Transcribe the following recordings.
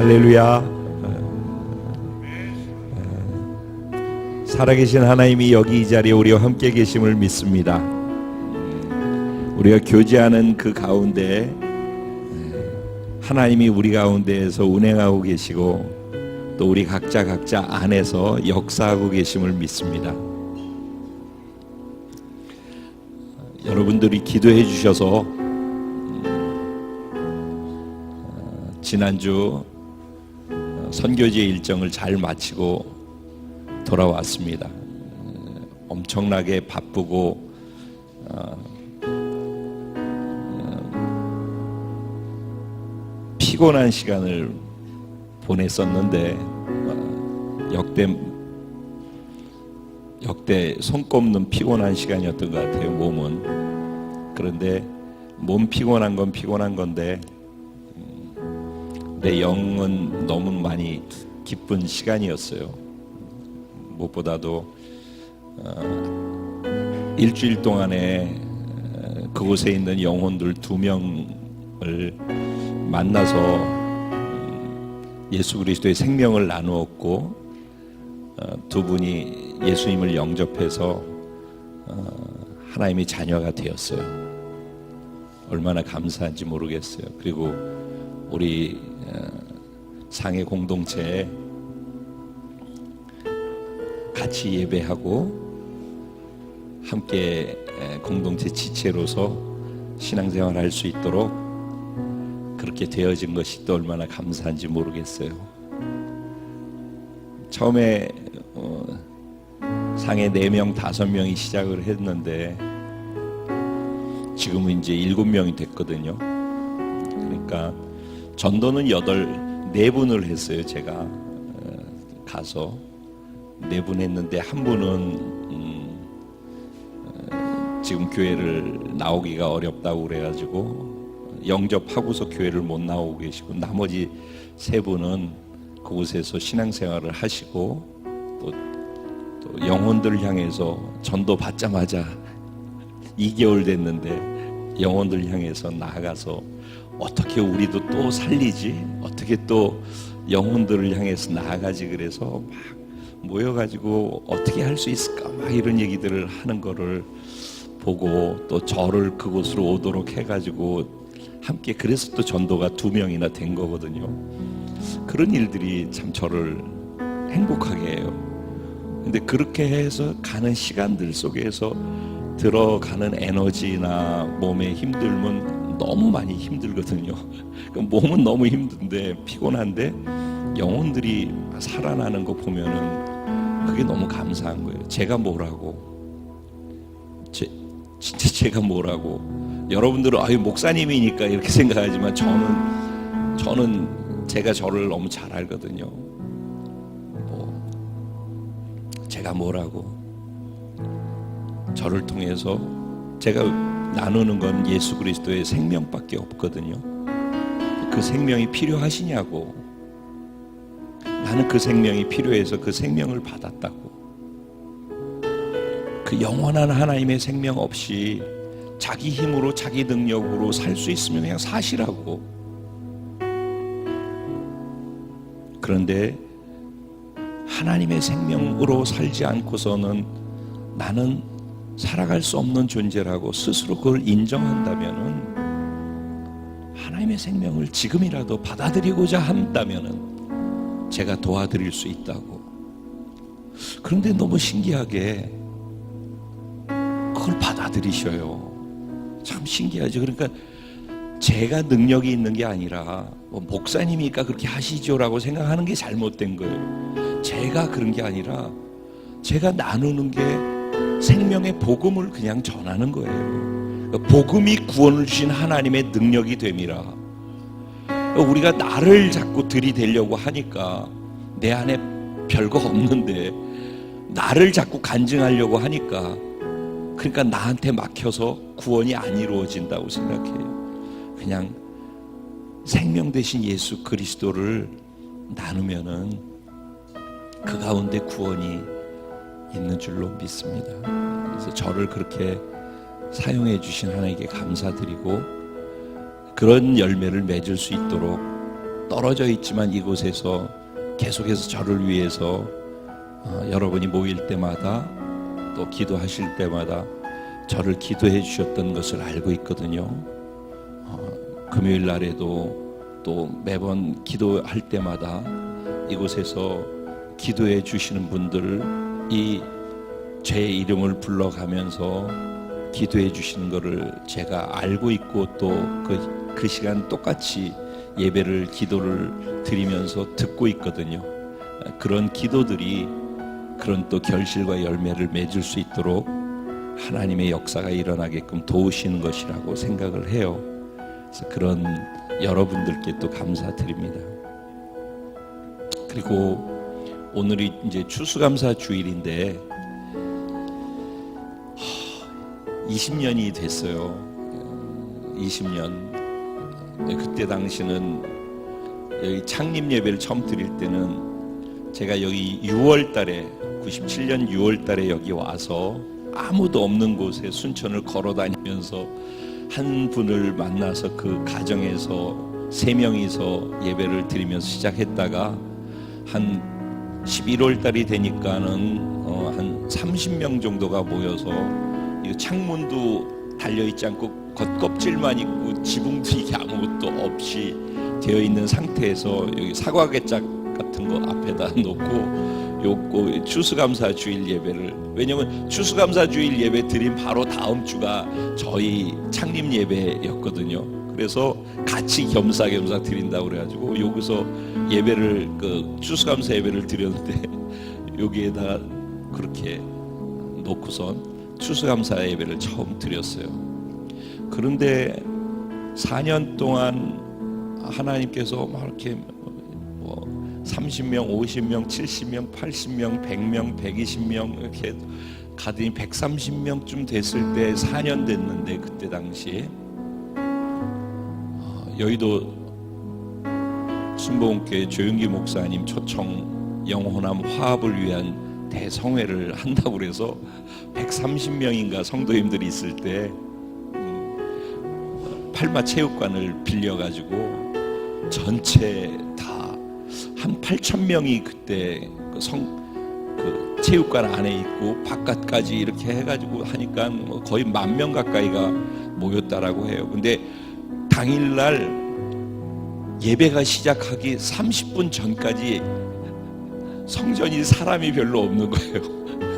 할렐루야. 살아계신 하나님이 여기 이 자리에 우리와 함께 계심을 믿습니다. 우리가 교제하는 그 가운데 하나님이 우리 가운데에서 운행하고 계시고 또 우리 각자 안에서 역사하고 계심을 믿습니다. 여러분들이 기도해 주셔서 지난주 선교제 일정을 잘 마치고 돌아왔습니다. 엄청나게 바쁘고 피곤한 시간을 보냈었는데 역대 손꼽는 피곤한 시간이었던 것 같아요. 몸은. 그런데 몸 피곤한 건 피곤한 건데 내 영은 너무 많이 기쁜 시간이었어요. 무엇보다도 일주일 동안에 그곳에 있는 영혼들 2명을 만나서 예수 그리스도의 생명을 나누었고 두 분이 예수님을 영접해서 하나님의 자녀가 되었어요. 얼마나 감사한지 모르겠어요. 그리고 우리 상해 공동체에 같이 예배하고 함께 공동체 지체로서 신앙생활 할 수 있도록 그렇게 되어진 것이 또 얼마나 감사한지 모르겠어요. 처음에 상해 4명, 5명이 시작을 했는데 지금은 이제 7명이 됐거든요. 그러니까 전도는 4분을 했어요. 제가 가서 4분 했는데 한 분은 지금 교회를 나오기가 어렵다고 그래가지고 영접하고서 교회를 못 나오고 계시고 나머지 3분은 그곳에서 신앙생활을 하시고 또 영혼들을 향해서 전도 받자마자 2개월 됐는데 영혼들 향해서 나아가서 어떻게 우리도 또 살리지? 어떻게 또 영혼들을 향해서 나아가지? 그래서 막 모여가지고 어떻게 할 수 있을까? 막 이런 얘기들을 하는 거를 보고 또 저를 그곳으로 오도록 해가지고 함께 그래서 또 전도가 2명이나 된 거거든요. 그런 일들이 참 저를 행복하게 해요. 근데 그렇게 해서 가는 시간들 속에서 들어가는 에너지나 몸의 힘듦은 너무 많이 힘들거든요. 몸은 너무 힘든데 피곤한데 영혼들이 살아나는 거 보면은 그게 너무 감사한 거예요. 제가 뭐라고 진짜 제가 뭐라고 여러분들은 아유 목사님이니까 이렇게 생각하지만 저는 제가 저를 너무 잘 알거든요. 제가 뭐라고 저를 통해서 제가 나누는 건 예수 그리스도의 생명밖에 없거든요. 그 생명이 필요하시냐고. 나는 그 생명이 필요해서 그 생명을 받았다고. 그 영원한 하나님의 생명 없이 자기 힘으로 자기 능력으로 살 수 있으면 그냥 사시라고. 그런데 하나님의 생명으로 살지 않고서는 나는 살아갈 수 없는 존재라고 스스로 그걸 인정한다면은 하나님의 생명을 지금이라도 받아들이고자 한다면은 제가 도와드릴 수 있다고. 그런데 너무 신기하게 그걸 받아들이셔요. 참 신기하죠. 그러니까 제가 능력이 있는 게 아니라 목사님이니까 그렇게 하시죠라고 생각하는 게 잘못된 거예요. 제가 그런 게 아니라 제가 나누는 게 생명의 복음을 그냥 전하는 거예요. 복음이 구원을 주신 하나님의 능력이 됨이라. 우리가 나를 자꾸 들이대려고 하니까 내 안에 별거 없는데 나를 자꾸 간증하려고 하니까 그러니까 나한테 막혀서 구원이 안 이루어진다고 생각해요. 그냥 생명 되신 예수 그리스도를 나누면은 그 가운데 구원이 있는 줄로 믿습니다. 그래서 저를 그렇게 사용해 주신 하나님께 감사드리고 그런 열매를 맺을 수 있도록 떨어져 있지만 이곳에서 계속해서 저를 위해서 여러분이 모일 때마다 또 기도하실 때마다 저를 기도해 주셨던 것을 알고 있거든요. 금요일 날에도 또 매번 기도할 때마다 이곳에서 기도해 주시는 분들이 제 이름을 불러가면서 기도해 주시는 것을 제가 알고 있고 또 그 시간 똑같이 예배를 기도를 드리면서 듣고 있거든요. 그런 기도들이 그런 또 결실과 열매를 맺을 수 있도록 하나님의 역사가 일어나게끔 도우시는 것이라고 생각을 해요. 그래서 그런 여러분들께 또 감사드립니다. 그리고 오늘이 이제 추수감사 주일인데 20년이 됐어요. 20년. 그때 당시는 여기 창립 예배를 처음 드릴 때는 제가 여기 6월 달에 97년 6월 달에 여기 와서 아무도 없는 곳에 순천을 걸어 다니면서 한 분을 만나서 그 가정에서 3명이서 예배를 드리면서 시작했다가 한 11월 달이 되니까는 한 30명 정도가 모여서 이 창문도 달려있지 않고 겉껍질만 있고 지붕도 이게 아무것도 없이 되어 있는 상태에서 여기 사과개짝 같은 거 앞에다 놓고 요거 추수감사 주일 예배를, 왜냐면 추수감사 주일 예배 드린 바로 다음 주가 저희 창립 예배였거든요. 그래서 같이 겸사겸사 드린다고 그래가지고 여기서 예배를 그 추수감사 예배를 드렸는데 여기에다 그렇게 놓고선 추수감사 예배를 처음 드렸어요. 그런데 4년 동안 하나님께서 막 이렇게 30명, 50명, 70명, 80명, 100명, 120명 이렇게 가더니 130명쯤 됐을 때 4년 됐는데 그때 당시에 여의도 순복음교회 조윤기 목사님 초청 영혼함 화합을 위한 대성회를 한다고 그래서 130명인가 성도님들이 있을 때 팔마 체육관을 빌려가지고 전체 다 한 8,000명이 그때 그 체육관 안에 있고 바깥까지 이렇게 해가지고 하니까 거의 10,000명 가까이가 모였다라고 해요. 근데 당일날 예배가 시작하기 30분 전까지 성전이 사람이 별로 없는 거예요.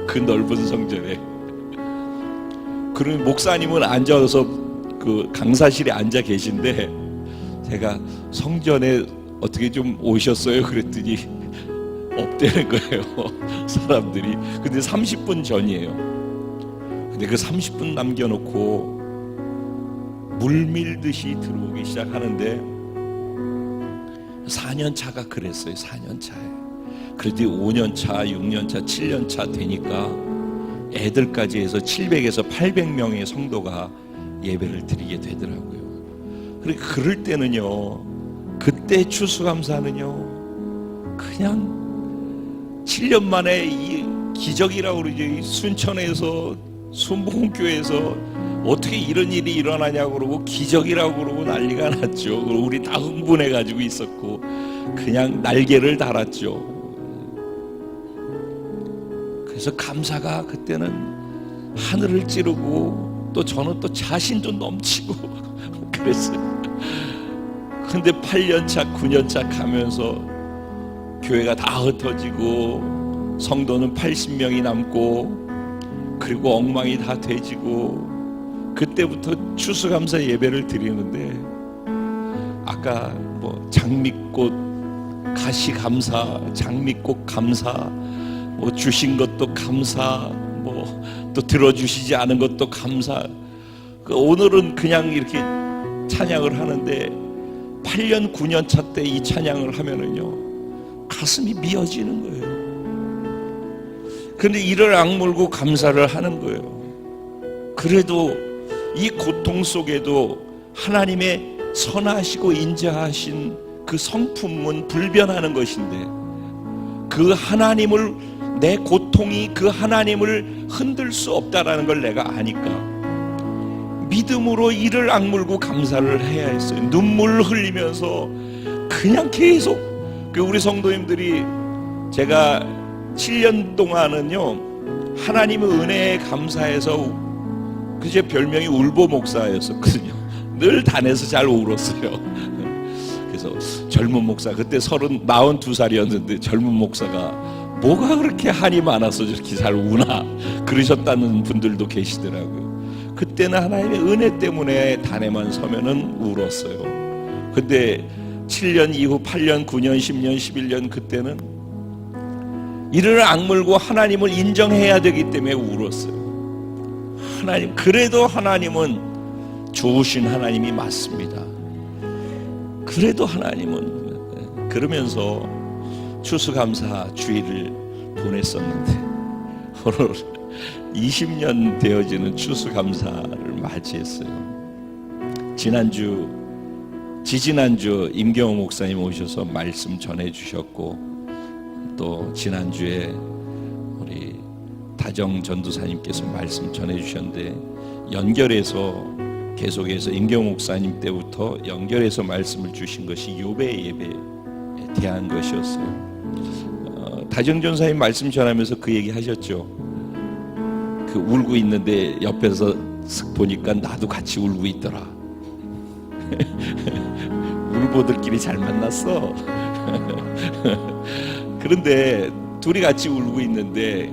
그 넓은 성전에. 그런 목사님은 앉아서 그 강사실에 앉아 계신데 제가 성전에 어떻게 좀 오셨어요? 그랬더니 없대는 거예요. 사람들이. 근데 30분 전이에요. 근데 그 30분 남겨놓고 물밀듯이 들어오기 시작하는데 4년 차가 그랬어요. 4년 차에. 그래도 5년 차, 6년 차, 7년 차 되니까 애들까지 해서 700에서 800명의 성도가 예배를 드리게 되더라고요. 그러니까 그럴 때는요, 그때 추수감사는요, 그냥 7년 만에 이 기적이라고 그러죠. 이 순천에서 순복음교회에서 어떻게 이런 일이 일어나냐고 그러고 기적이라고 그러고 난리가 났죠. 우리 다 흥분해가지고 있었고 그냥 날개를 달았죠. 그래서 감사가 그때는 하늘을 찌르고 또 저는 또 자신도 넘치고 그랬어요. 근데 8년차 9년차 가면서 교회가 다 흩어지고 성도는 80명이 남고 그리고 엉망이 다 돼지고 그때부터 추수감사 예배를 드리는데 아까 뭐 장미꽃 가시감사, 장미꽃 감사, 뭐 주신 것도 감사, 뭐 또 들어주시지 않은 것도 감사. 오늘은 그냥 이렇게 찬양을 하는데 8년 9년 차 때 이 찬양을 하면은요 가슴이 미어지는 거예요. 근데 이를 악물고 감사를 하는 거예요. 그래도 이 고통 속에도 하나님의 선하시고 인자하신 그 성품은 불변하는 것인데 그 하나님을, 내 고통이 그 하나님을 흔들 수 없다라는 걸 내가 아니까 믿음으로 이를 악물고 감사를 해야 했어요. 눈물을 흘리면서 그냥 계속 우리 성도님들이 제가 7년 동안은요 하나님의 은혜에 감사해서 제 별명이 울보 목사였었거든요. 늘 단에서 잘 울었어요. 그래서 젊은 목사, 그때 42살이었는데 젊은 목사가 뭐가 그렇게 한이 많아서 저렇게 잘 우나 그러셨다는 분들도 계시더라고요. 그때는 하나님의 은혜 때문에 단에만 서면은 울었어요. 근데 7년 이후 8년, 9년, 10년, 11년 그때는 이를 악물고 하나님을 인정해야 되기 때문에 울었어요. 하나님, 그래도 하나님은 좋으신 하나님이 맞습니다. 그래도 하나님은, 그러면서 추수감사 주일을 보냈었는데 오늘 20년 되어지는 추수감사를 맞이했어요. 지지난주 임경호 목사님 오셔서 말씀 전해주셨고, 또 지난주에 우리 다정 전도사님께서 말씀 전해주셨는데, 연결해서 계속해서 임경호 목사님 때부터 연결해서 말씀을 주신 것이 욥의 예배에 대한 것이었어요. 다정 전도사님 말씀 전하면서 그 얘기 하셨죠. 그 울고 있는데 옆에서 쓱 보니까 나도 같이 울고 있더라. 울보들끼리 잘 만났어. 그런데 둘이 같이 울고 있는데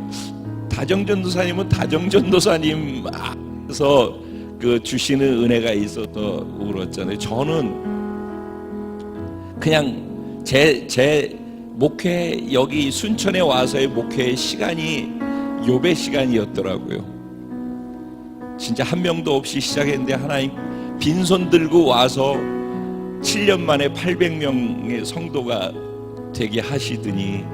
다정전도사님은 다정전도사님에서 그 주시는 은혜가 있어서 울었잖아요. 저는 그냥 제 목회, 여기 순천에 와서의 목회의 시간이 욥의 시간이었더라고요. 진짜 한 명도 없이 시작했는데 하나님 빈손 들고 와서 7년 만에 800명의 성도가 되게 하시더니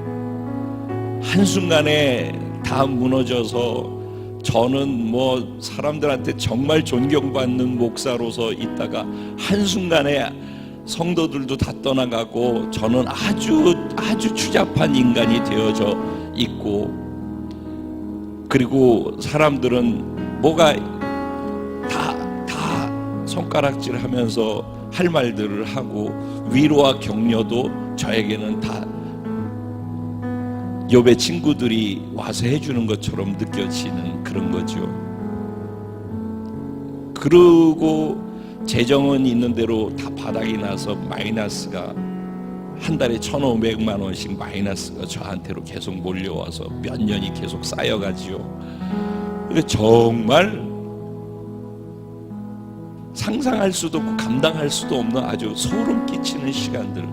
한순간에 다 무너져서, 저는 뭐 사람들한테 정말 존경받는 목사로서 있다가 한순간에 성도들도 다 떠나가고 저는 아주 추잡한 인간이 되어져 있고, 그리고 사람들은 뭐가 다 손가락질 하면서 할 말들을 하고 위로와 격려도 저에게는 다 욥의 친구들이 와서 해주는 것처럼 느껴지는 그런 거죠. 그리고 재정은 있는 대로 다 바닥이 나서 마이너스가 한 달에 1,500만 원씩 마이너스가 저한테로 계속 몰려와서 몇 년이 계속 쌓여가지요. 정말 상상할 수도 없고 감당할 수도 없는 아주 소름 끼치는 시간들.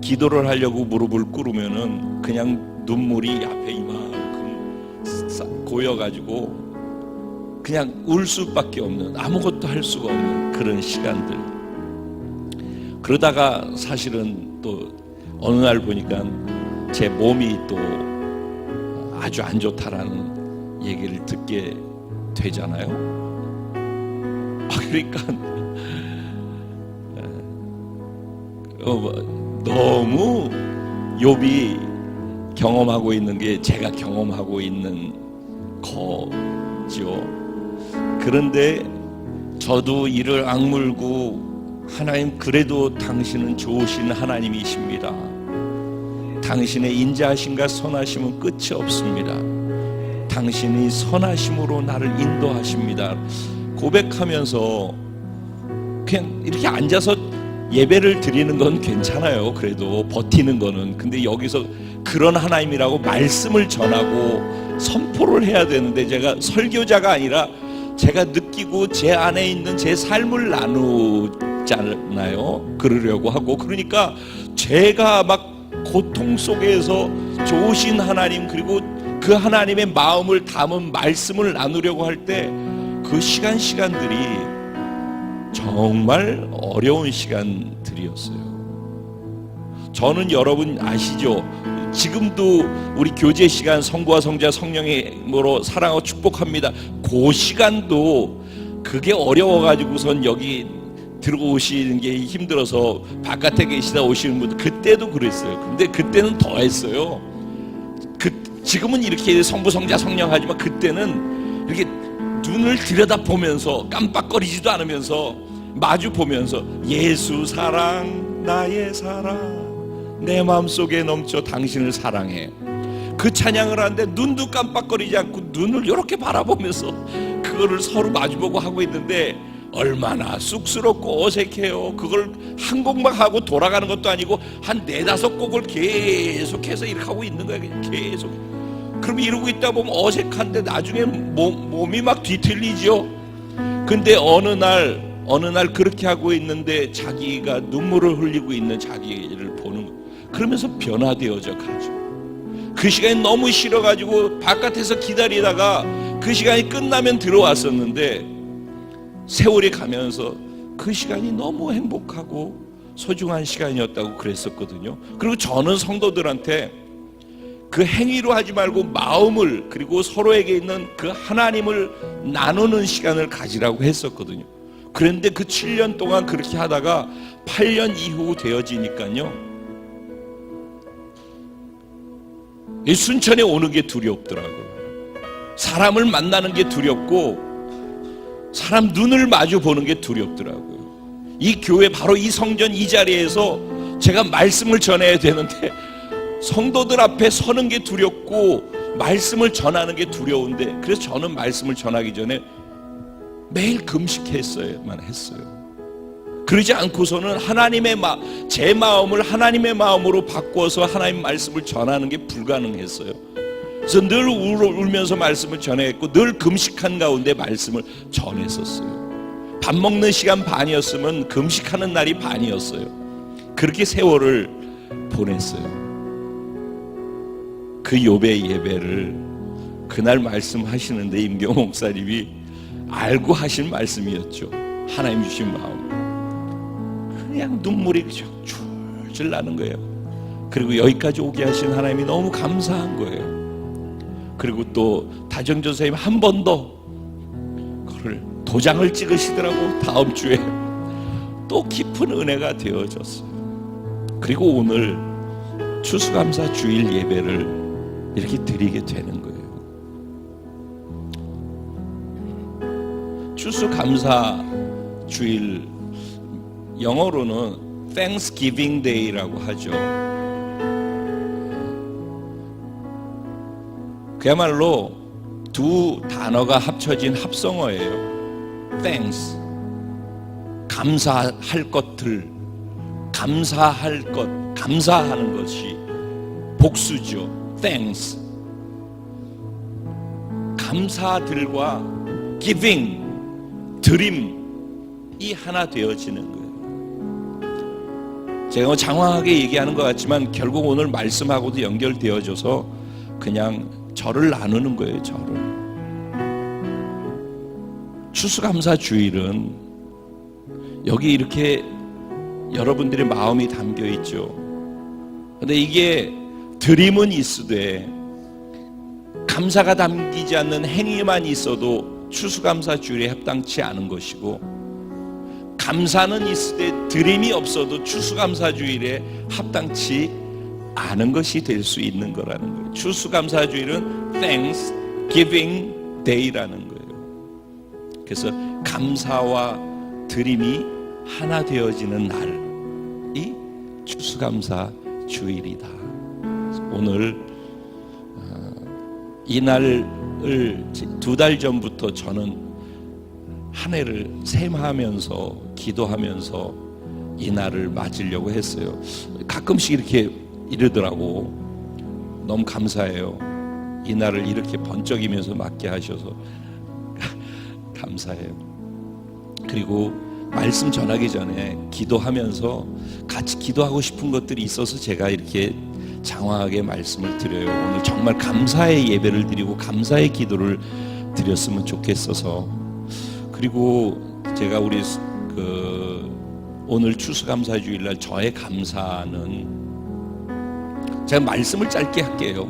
기도를 하려고 무릎을 꿇으면은 그냥 눈물이 앞에 이만큼 고여가지고 그냥 울 수밖에 없는, 아무것도 할 수가 없는 그런 시간들. 그러다가 사실은 또 어느 날 보니까 제 몸이 또 아주 안 좋다라는 얘기를 듣게 되잖아요. 그러니까 너무 욥이 경험하고 있는 게 제가 경험하고 있는 거죠. 그런데 저도 이를 악물고, 하나님 그래도 당신은 좋으신 하나님이십니다. 당신의 인자하심과 선하심은 끝이 없습니다. 당신이 선하심으로 나를 인도하십니다. 고백하면서 그냥 이렇게 앉아서 예배를 드리는 건 괜찮아요. 그래도 버티는 거는. 근데 여기서 그런 하나님이라고 말씀을 전하고 선포를 해야 되는데, 제가 설교자가 아니라 제가 느끼고 제 안에 있는 제 삶을 나누잖아요. 그러려고 하고. 그러니까 제가 막 고통 속에서 좋으신 하나님, 그리고 그 하나님의 마음을 담은 말씀을 나누려고 할 때 그 시간들이 정말 어려운 시간들이었어요. 저는 여러분 아시죠? 지금도 우리 교제 시간 성부와 성자 성령으로 사랑하고 축복합니다. 그 시간도 그게 어려워가지고선 여기 들어오시는 게 힘들어서 바깥에 계시다 오시는 분들, 그때도 그랬어요. 근데 그때는 더 했어요. 지금은 이렇게 성부 성자 성령 하지만 그때는 이렇게 눈을 들여다보면서 깜빡거리지도 않으면서 마주 보면서 예수 사랑 나의 사랑 내 마음속에 넘쳐 당신을 사랑해. 그 찬양을 하는데 눈도 깜빡거리지 않고 눈을 이렇게 바라보면서 그거를 서로 마주보고 하고 있는데 얼마나 쑥스럽고 어색해요. 그걸 한 곡만 하고 돌아가는 것도 아니고 한 4-5 곡을 계속해서 이렇게 하고 있는 거예요. 계속. 그럼 이러고 있다 보면 어색한데 나중에 몸이 막 뒤틀리죠. 근데 어느 날 그렇게 하고 있는데 자기가 눈물을 흘리고 있는 자기를 보는 거. 그러면서 변화되어져 가죠. 그 시간이 너무 싫어가지고 바깥에서 기다리다가 그 시간이 끝나면 들어왔었는데 세월이 가면서 그 시간이 너무 행복하고 소중한 시간이었다고 그랬었거든요. 그리고 저는 성도들한테 그 행위로 하지 말고 마음을, 그리고 서로에게 있는 그 하나님을 나누는 시간을 가지라고 했었거든요. 그런데 그 7년 동안 그렇게 하다가 8년 이후 되어지니까요, 이 순천에 오는 게 두렵더라고요. 사람을 만나는 게 두렵고 사람 눈을 마주 보는 게 두렵더라고요. 이 교회 바로 이 성전 이 자리에서 제가 말씀을 전해야 되는데 성도들 앞에 서는 게 두렵고 말씀을 전하는 게 두려운데, 그래서 저는 말씀을 전하기 전에 매일 금식했어야만 했어요. 그러지 않고서는 제 마음을 하나님의 마음으로 바꿔서 하나님 말씀을 전하는 게 불가능했어요. 그래서 늘 울면서 말씀을 전했고 늘 금식한 가운데 말씀을 전했었어요. 밥 먹는 시간 반이었으면 금식하는 날이 반이었어요. 그렇게 세월을 보냈어요. 그 욥의 예배를 그날 말씀하시는데 임경호 목사님이 알고 하신 말씀이었죠. 하나님 주신 마음. 그냥 눈물이 줄줄 나는 거예요. 그리고 여기까지 오게 하신 하나님이 너무 감사한 거예요. 그리고 또 다정전 선생님 한 번 더 그걸 도장을 찍으시더라고. 다음 주에 또 깊은 은혜가 되어졌어요. 그리고 오늘 추수감사 주일 예배를 이렇게 드리게 되는 거예요. 추수감사 주일, 영어로는 Thanksgiving Day라고 하죠. 그야말로 두 단어가 합쳐진 합성어예요. Thanks, 감사할 것들, 감사할 것, 감사하는 것이 복수죠. Thanks, 감사들과 giving, 드림이 하나 되어지는 거예요. 제가 장황하게 얘기하는 것 같지만 결국 오늘 말씀하고도 연결되어져서 그냥 절을 나누는 거예요. 절을. 추수감사 주일은 여기 이렇게 여러분들의 마음이 담겨 있죠. 근데 이게 드림은 있으되 감사가 담기지 않는 행위만 있어도 추수감사 주일에 합당치 않은 것이고, 감사는 있으되 드림이 없어도 추수감사 주일에 합당치 않은 것이 될 수 있는 거라는 거예요. 추수감사 주일은 Thanksgiving Day라는 거예요. 그래서 감사와 드림이 하나 되어지는 날이 추수감사 주일이다. 오늘 이 날을 2달 전부터 저는 한 해를 셈하면서 기도하면서 이 날을 맞으려고 했어요. 가끔씩 이렇게 이러더라고. 너무 감사해요. 이 날을 이렇게 번쩍이면서 맞게 하셔서 감사해요. 그리고 말씀 전하기 전에 기도하면서 같이 기도하고 싶은 것들이 있어서 제가 이렇게 장황하게 말씀을 드려요. 오늘 정말 감사의 예배를 드리고 감사의 기도를 드렸으면 좋겠어서. 그리고 제가 우리 오늘 추수감사 주일날 저의 감사는 제가 말씀을 짧게 할게요.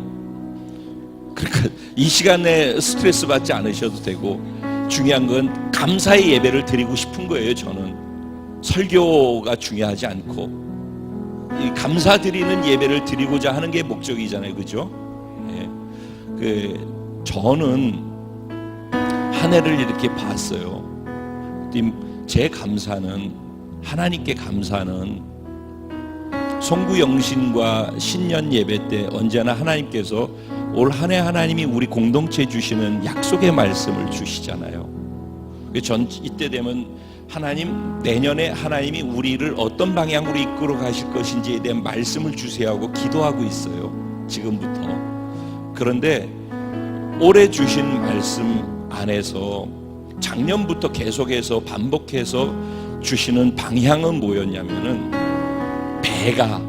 그러니까 이 시간에 스트레스 받지 않으셔도 되고, 중요한 건 감사의 예배를 드리고 싶은 거예요. 저는 설교가 중요하지 않고 이 감사드리는 예배를 드리고자 하는 게 목적이잖아요, 그죠? 예. 저는 한 해를 이렇게 봤어요. 제 감사는, 하나님께 감사는 송구 영신과 신년 예배 때 언제나 하나님께서 올 한 해 하나님이 우리 공동체에 주시는 약속의 말씀을 주시잖아요. 전 이때 되면 하나님, 내년에 하나님이 우리를 어떤 방향으로 이끌어 가실 것인지에 대한 말씀을 주세요 하고 기도하고 있어요, 지금부터. 그런데 올해 주신 말씀 안에서 작년부터 계속해서 반복해서 주시는 방향은 뭐였냐면은 배가,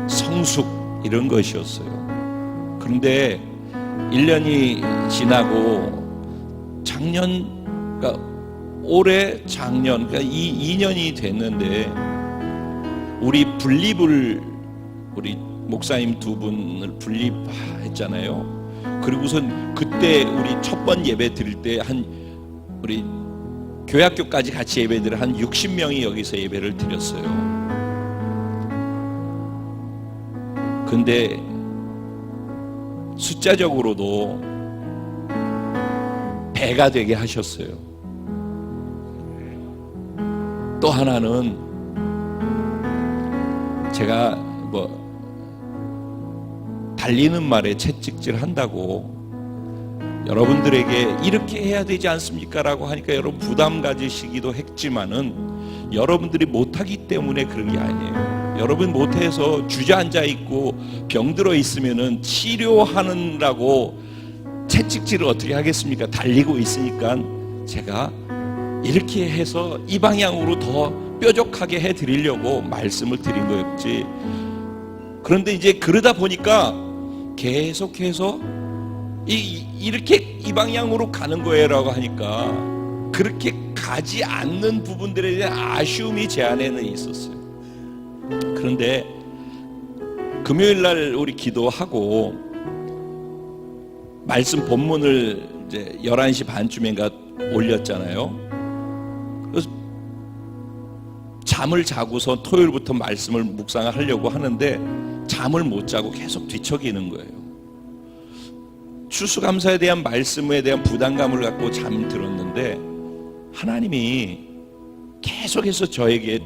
성숙, 이런 것이었어요. 그런데 1년이 지나고 그러니까 올해 작년, 그러니까 2년이 됐는데 우리 목사님 두 분을 분립했잖아요. 그리고선 그때 우리 첫 번 예배 드릴 때 우리 교회학교까지 같이 예배드릴 한 60명이 여기서 예배를 드렸어요. 근데 숫자적으로도 배가 되게 하셨어요. 또 하나는 제가 달리는 말에 채찍질 한다고 여러분들에게 이렇게 해야 되지 않습니까? 라고 하니까 여러분 부담 가지시기도 했지만은 여러분들이 못하기 때문에 그런 게 아니에요. 여러분 못해서 주저앉아 있고 병들어 있으면은 치료하느라고 채찍질을 어떻게 하겠습니까? 달리고 있으니까 제가 이렇게 해서 이 방향으로 더 뾰족하게 해드리려고 말씀을 드린 거였지. 그런데 이제 그러다 보니까 계속해서 이렇게 이 방향으로 가는 거예요라고 하니까 그렇게 가지 않는 부분들에 대한 아쉬움이 제 안에는 있었어요. 그런데 금요일 날 우리 기도하고 말씀 본문을 이제 11시 반쯤인가 올렸잖아요. 그래서 잠을 자고서 토요일부터 말씀을 묵상을 하려고 하는데 잠을 못 자고 계속 뒤척이는 거예요. 추수감사에 대한 말씀에 대한 부담감을 갖고 잠들었는데 하나님이 계속해서 저에게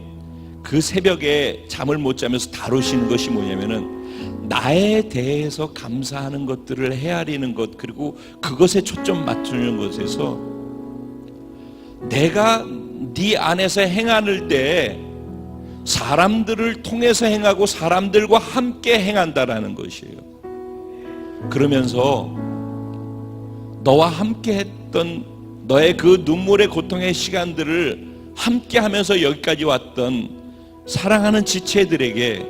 그 새벽에 잠을 못 자면서 다루시는 것이 뭐냐면은 나에 대해서 감사하는 것들을 헤아리는 것, 그리고 그것에 초점 맞추는 것에서 내가 네 안에서 행하는 때 사람들을 통해서 행하고 사람들과 함께 행한다라는 것이에요. 그러면서 너와 함께 했던 너의 그 눈물의 고통의 시간들을 함께 하면서 여기까지 왔던 사랑하는 지체들에게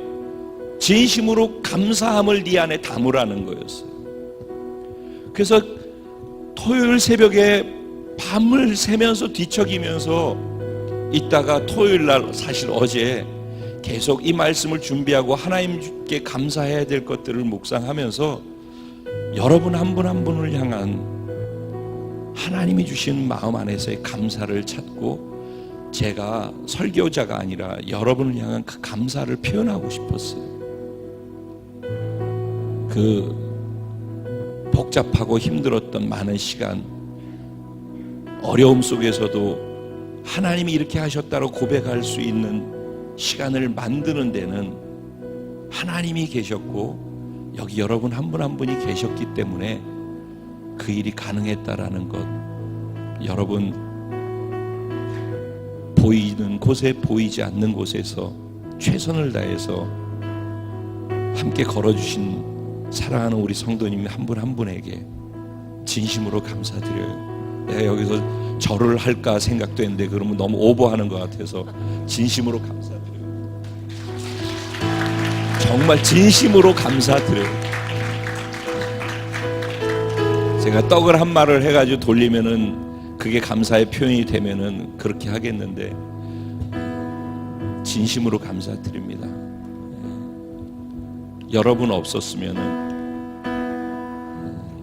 진심으로 감사함을 네 안에 담으라는 거였어요. 그래서 토요일 새벽에 밤을 새면서 뒤척이면서 있다가 토요일 날, 사실 어제 계속 이 말씀을 준비하고 하나님께 감사해야 될 것들을 묵상하면서 여러분 한 분 한 분을 향한 하나님이 주신 마음 안에서의 감사를 찾고 제가 설교자가 아니라 여러분을 향한 그 감사를 표현하고 싶었어요. 그 복잡하고 힘들었던 많은 시간, 어려움 속에서도 하나님이 이렇게 하셨다고 고백할 수 있는 시간을 만드는 데는 하나님이 계셨고 여기 여러분 한 분 한 분이 계셨기 때문에 그 일이 가능했다라는 것, 여러분 보이는 곳에 보이지 않는 곳에서 최선을 다해서 함께 걸어주신 사랑하는 우리 성도님 한 분 한 분에게 진심으로 감사드려요. 내가 여기서 절을 할까 생각도 했는데 그러면 너무 오버하는 것 같아서 진심으로 감사드려요. 정말 진심으로 감사드려요. 제가 떡을 한 마를 해가지고 돌리면은 그게 감사의 표현이 되면은 그렇게 하겠는데 진심으로 감사드립니다. 여러분 없었으면은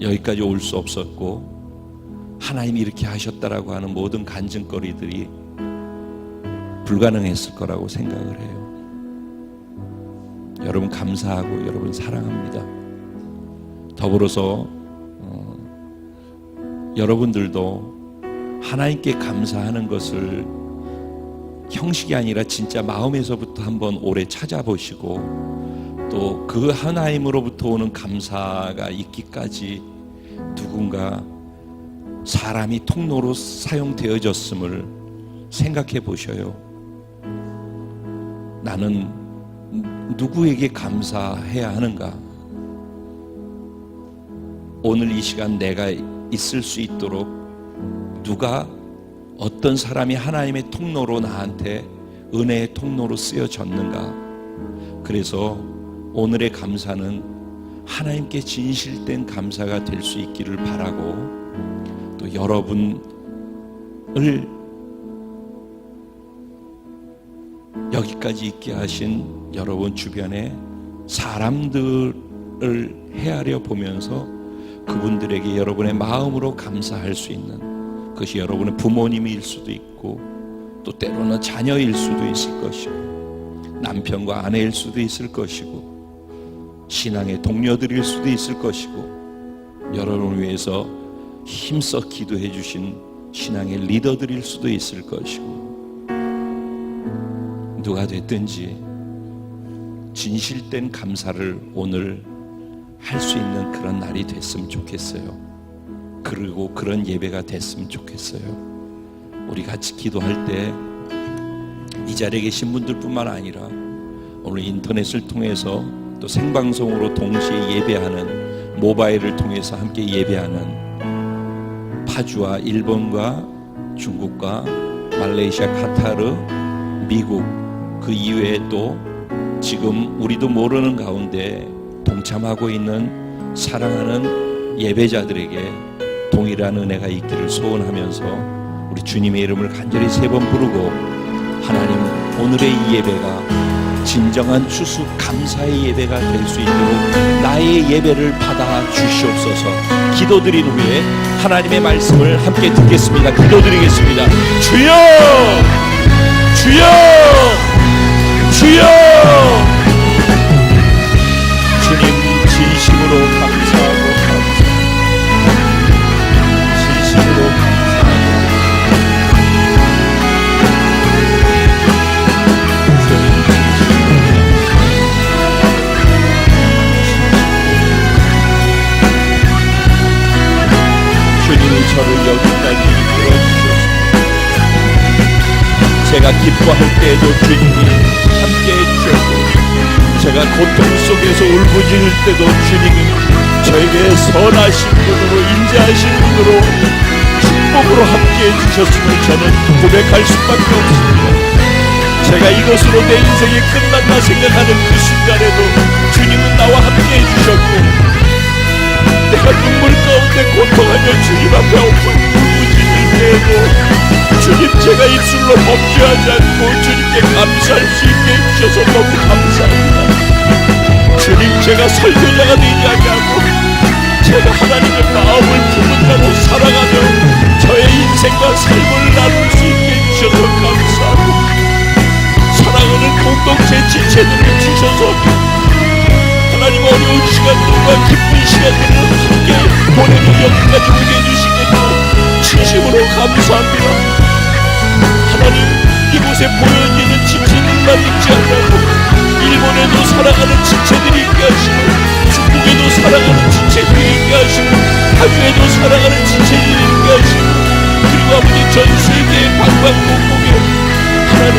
여기까지 올 수 없었고 하나님이 이렇게 하셨다라고 하는 모든 간증거리들이 불가능했을 거라고 생각을 해요. 여러분 감사하고 여러분 사랑합니다. 더불어서 여러분들도 하나님께 감사하는 것을 형식이 아니라 진짜 마음에서부터 한번 오래 찾아보시고 또 그 하나님으로부터 오는 감사가 있기까지 누군가 사람이 통로로 사용되어졌음을 생각해 보셔요. 나는 누구에게 감사해야 하는가? 오늘 이 시간 내가 있을 수 있도록 누가 어떤 사람이 하나님의 통로로 나한테 은혜의 통로로 쓰여졌는가? 그래서 오늘의 감사는 하나님께 진실된 감사가 될 수 있기를 바라고, 또 여러분을 여기까지 있게 하신 여러분 주변에 사람들을 헤아려 보면서 그분들에게 여러분의 마음으로 감사할 수 있는, 그것이 여러분의 부모님일 수도 있고 또 때로는 자녀일 수도 있을 것이고 남편과 아내일 수도 있을 것이고 신앙의 동료들일 수도 있을 것이고 여러분을 위해서 힘써 기도해 주신 신앙의 리더들일 수도 있을 것이고, 누가 됐든지 진실된 감사를 오늘 할 수 있는 그런 날이 됐으면 좋겠어요. 그리고 그런 예배가 됐으면 좋겠어요. 우리 같이 기도할 때 이 자리에 계신 분들뿐만 아니라 오늘 인터넷을 통해서 또 생방송으로 동시에 예배하는, 모바일을 통해서 함께 예배하는 파주와 일본과 중국과 말레이시아, 카타르, 미국, 그 이외에 또 지금 우리도 모르는 가운데 동참하고 있는 사랑하는 예배자들에게 동일한 은혜가 있기를 소원하면서 우리 주님의 이름을 간절히 3번 부르고, 하나님 오늘의 이 예배가 진정한 추수 감사의 예배가 될 수 있도록 나의 예배를 받아 주시옵소서. 기도드린 후에 하나님의 말씀을 함께 듣겠습니다. 기도드리겠습니다. 주여! 주여! 주여! 주님 진심으로 감사하고 진심으로 주님이 저를 여기까지 이끌어주셨습니다. 제가 기뻐할 때에도 주님이 함께해 주셨고, 제가 고통 속에서 울부짖을 때도 주님이 저에게 선하신 분으로, 인자하신 분으로, 축복으로 함께해 주셨음을 저는 고백할 수밖에 없습니다. 제가 이것으로 내 인생이 끝났나 생각하는 그 순간에도 주님은 나와 함께해 주셨고, 내가 눈물 가운데 고통하며 주님 앞에 울부짖을 때에도 주님, 제가 입술로 범죄하지 않고 주님께 감사할 수 있게 해주셔서 너무 감사합니다. 주님, 제가 설교자가 되지 아니하고 제가 하나님의 마음을 품은 자로 살아가며 저의 인생과 삶을 나눌 수 있게 해주셔서 감사하고, 사랑하는 공동체 지체들을 주셔서 하나님 어려운 시간들과 기쁜 시간들을 함께 보내는 여기까지 오게 해주신 것도 진심으로 감사합니다. 하나님, 이곳에 보여지는 지체들만 있지 않고 일본에도 살아가는 지체들이 있게 하시고, 중국에도 살아가는 지체들이 있게 하시고, 한국에도 살아가는 지체들이 있게 하시고, 그리고 아버지 전 세계의 방방곡곡에 하나님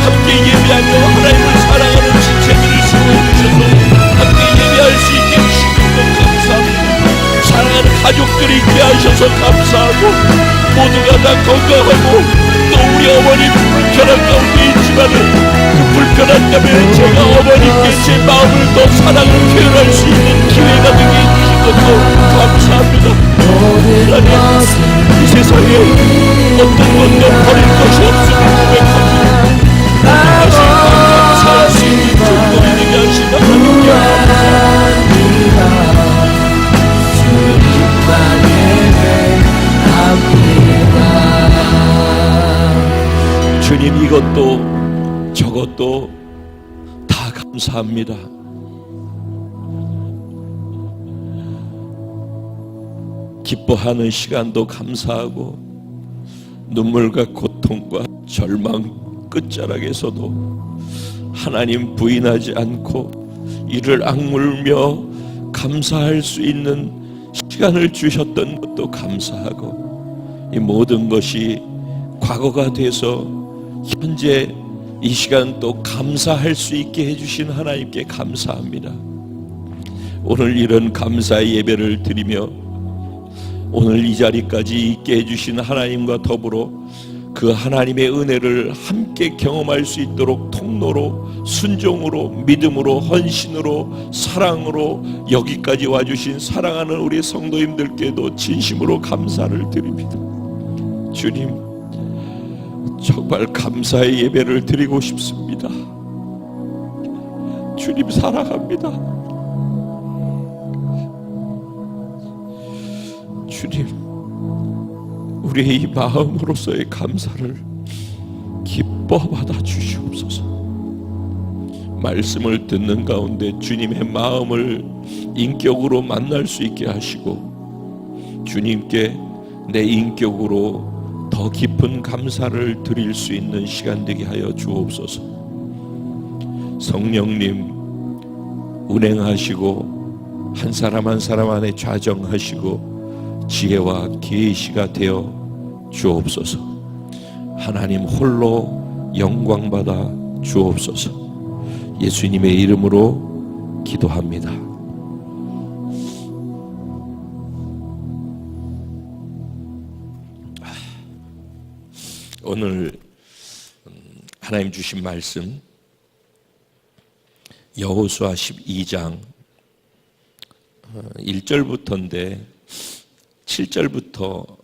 함께 예배하며 하나님을 사랑하는 지체들을 세워주셔서 함께 예배할 수 있게 해주신 것 감사합니다. 사랑하는 가족들이 있게 하셔서 감사하고, 모두가 다 건강하고, 또 우리 어머니 불편한 가운데 있지만 그 불편한 점에 제가 어머니께 제 마음을 더 사랑을 표현할 수 있는 기회가 되게 해주신 것도 감사합니다. 하나님, 이 세상에 어떤 것도 버릴 것이 없음을 고백합니다. 다시 감사할 수 있는 중독이 되게 하시다 하나님께 주님, 이것도 저것도 다 감사합니다. 기뻐하는 시간도 감사하고, 눈물과 고통과 절망 끝자락에서도 하나님 부인하지 않고 이를 악물며 감사할 수 있는 시간을 주셨던 것도 감사하고, 이 모든 것이 과거가 돼서 현재 이 시간 또 감사할 수 있게 해주신 하나님께 감사합니다. 오늘 이런 감사의 예배를 드리며 오늘 이 자리까지 있게 해주신 하나님과 더불어 그 하나님의 은혜를 함께 경험할 수 있도록 통로로, 순종으로, 믿음으로, 헌신으로, 사랑으로 여기까지 와주신 사랑하는 우리 성도님들께도 진심으로 감사를 드립니다. 주님, 정말 감사의 예배를 드리고 싶습니다. 주님 사랑합니다. 주님, 우리의 이 마음으로서의 감사를 기뻐 받아 주시옵소서. 말씀을 듣는 가운데 주님의 마음을 인격으로 만날 수 있게 하시고, 주님께 내 인격으로 더 깊은 감사를 드릴 수 있는 시간 되게 하여 주옵소서. 성령님 운행하시고 한 사람 한 사람 안에 좌정하시고 지혜와 계시가 되어 주옵소서. 하나님 홀로 영광 받아 주옵소서. 예수님의 이름으로 기도합니다. 오늘 하나님 주신 말씀 여호수아 12장 1절부터인데 7절부터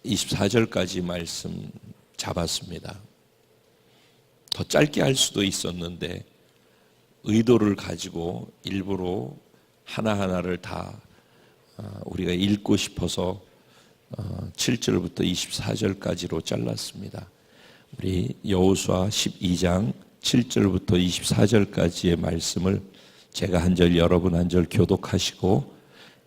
24절까지 말씀 잡았습니다. 더 짧게 할 수도 있었는데 의도를 가지고 일부러 하나하나를 다 우리가 읽고 싶어서 7절부터 24절까지로 잘랐습니다. 우리 여호수아 12장 7절부터 24절까지의 말씀을 제가 한 절 여러분 한 절 교독하시고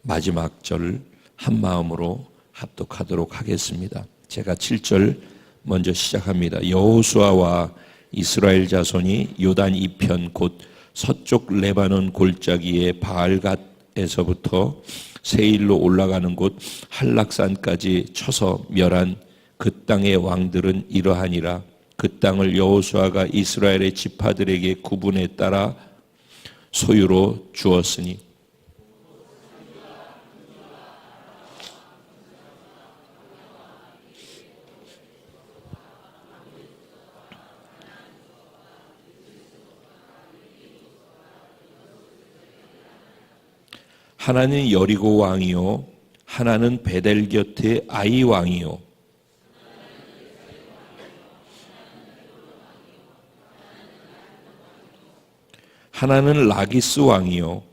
마지막 절 한 마음으로 합독하도록 하겠습니다. 제가 7절 먼저 시작합니다. 여호수아와 이스라엘 자손이 요단 이편 곧 서쪽 레바논 골짜기의 바알갓에서부터 세일로 올라가는 곳 한락산까지 쳐서 멸한 그 땅의 왕들은 이러하니라. 그 땅을 여호수아가 이스라엘의 지파들에게 구분에 따라 소유로 주었으니 하나는 여리고 왕이요 하나는 베델 곁에 아이 왕이요 하나는 라기스 왕이요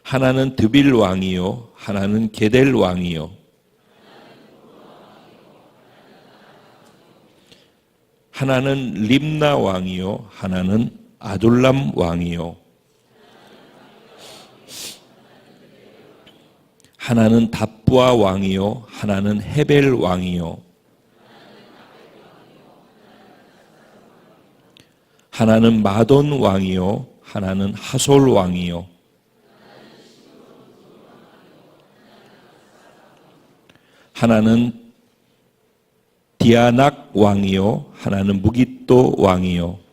하나는 드빌 왕이요 하나는 게델 왕이요 하나는 림나 왕이요 하나는 아둘람 왕이요 하나는 답부아 왕이요 하나는 헤벨 왕이요 하나는 마돈 왕이요 하나는 하솔 왕이요 하나는 디아낙 왕이요 하나는 무깃도 왕이요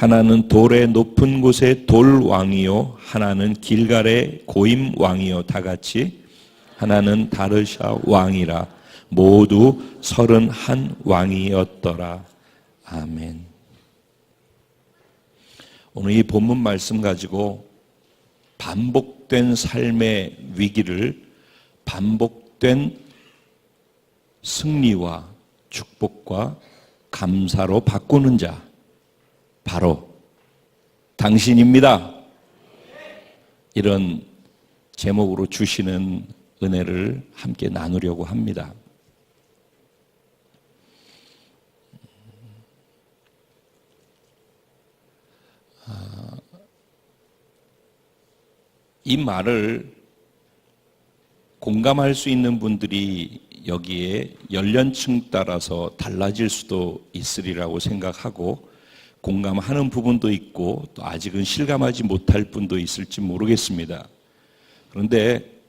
하나는 돌의 높은 곳의 돌 왕이요 하나는 길갈의 고임 왕이요 다 같이 하나는 다르샤 왕이라 모두 31 왕이었더라. 아멘. 오늘 이 본문 말씀 가지고 반복된 삶의 위기를 반복된 승리와 축복과 감사로 바꾸는 자 바로 당신입니다. 이런 제목으로 주시는 은혜를 함께 나누려고 합니다. 이 말을 공감할 수 있는 분들이 여기에 연령층 따라서 달라질 수도 있으리라고 생각하고, 공감하는 부분도 있고 또 아직은 실감하지 못할 분도 있을지 모르겠습니다. 그런데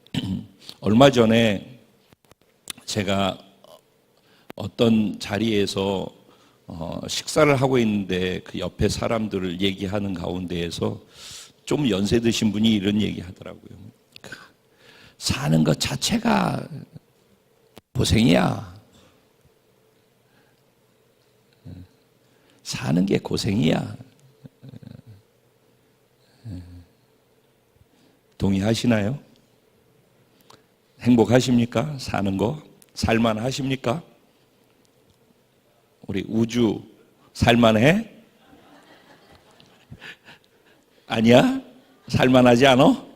얼마 전에 제가 어떤 자리에서 식사를 하고 있는데 그 옆에 사람들을 얘기하는 가운데에서 좀 연세 드신 분이 이런 얘기 하더라고요. 사는 것 자체가 고생이야. 사는 게 고생이야. 동의하시나요? 행복하십니까? 사는 거? 살만하십니까? 우리 우주 살만해? 아니야? 살만하지 않아?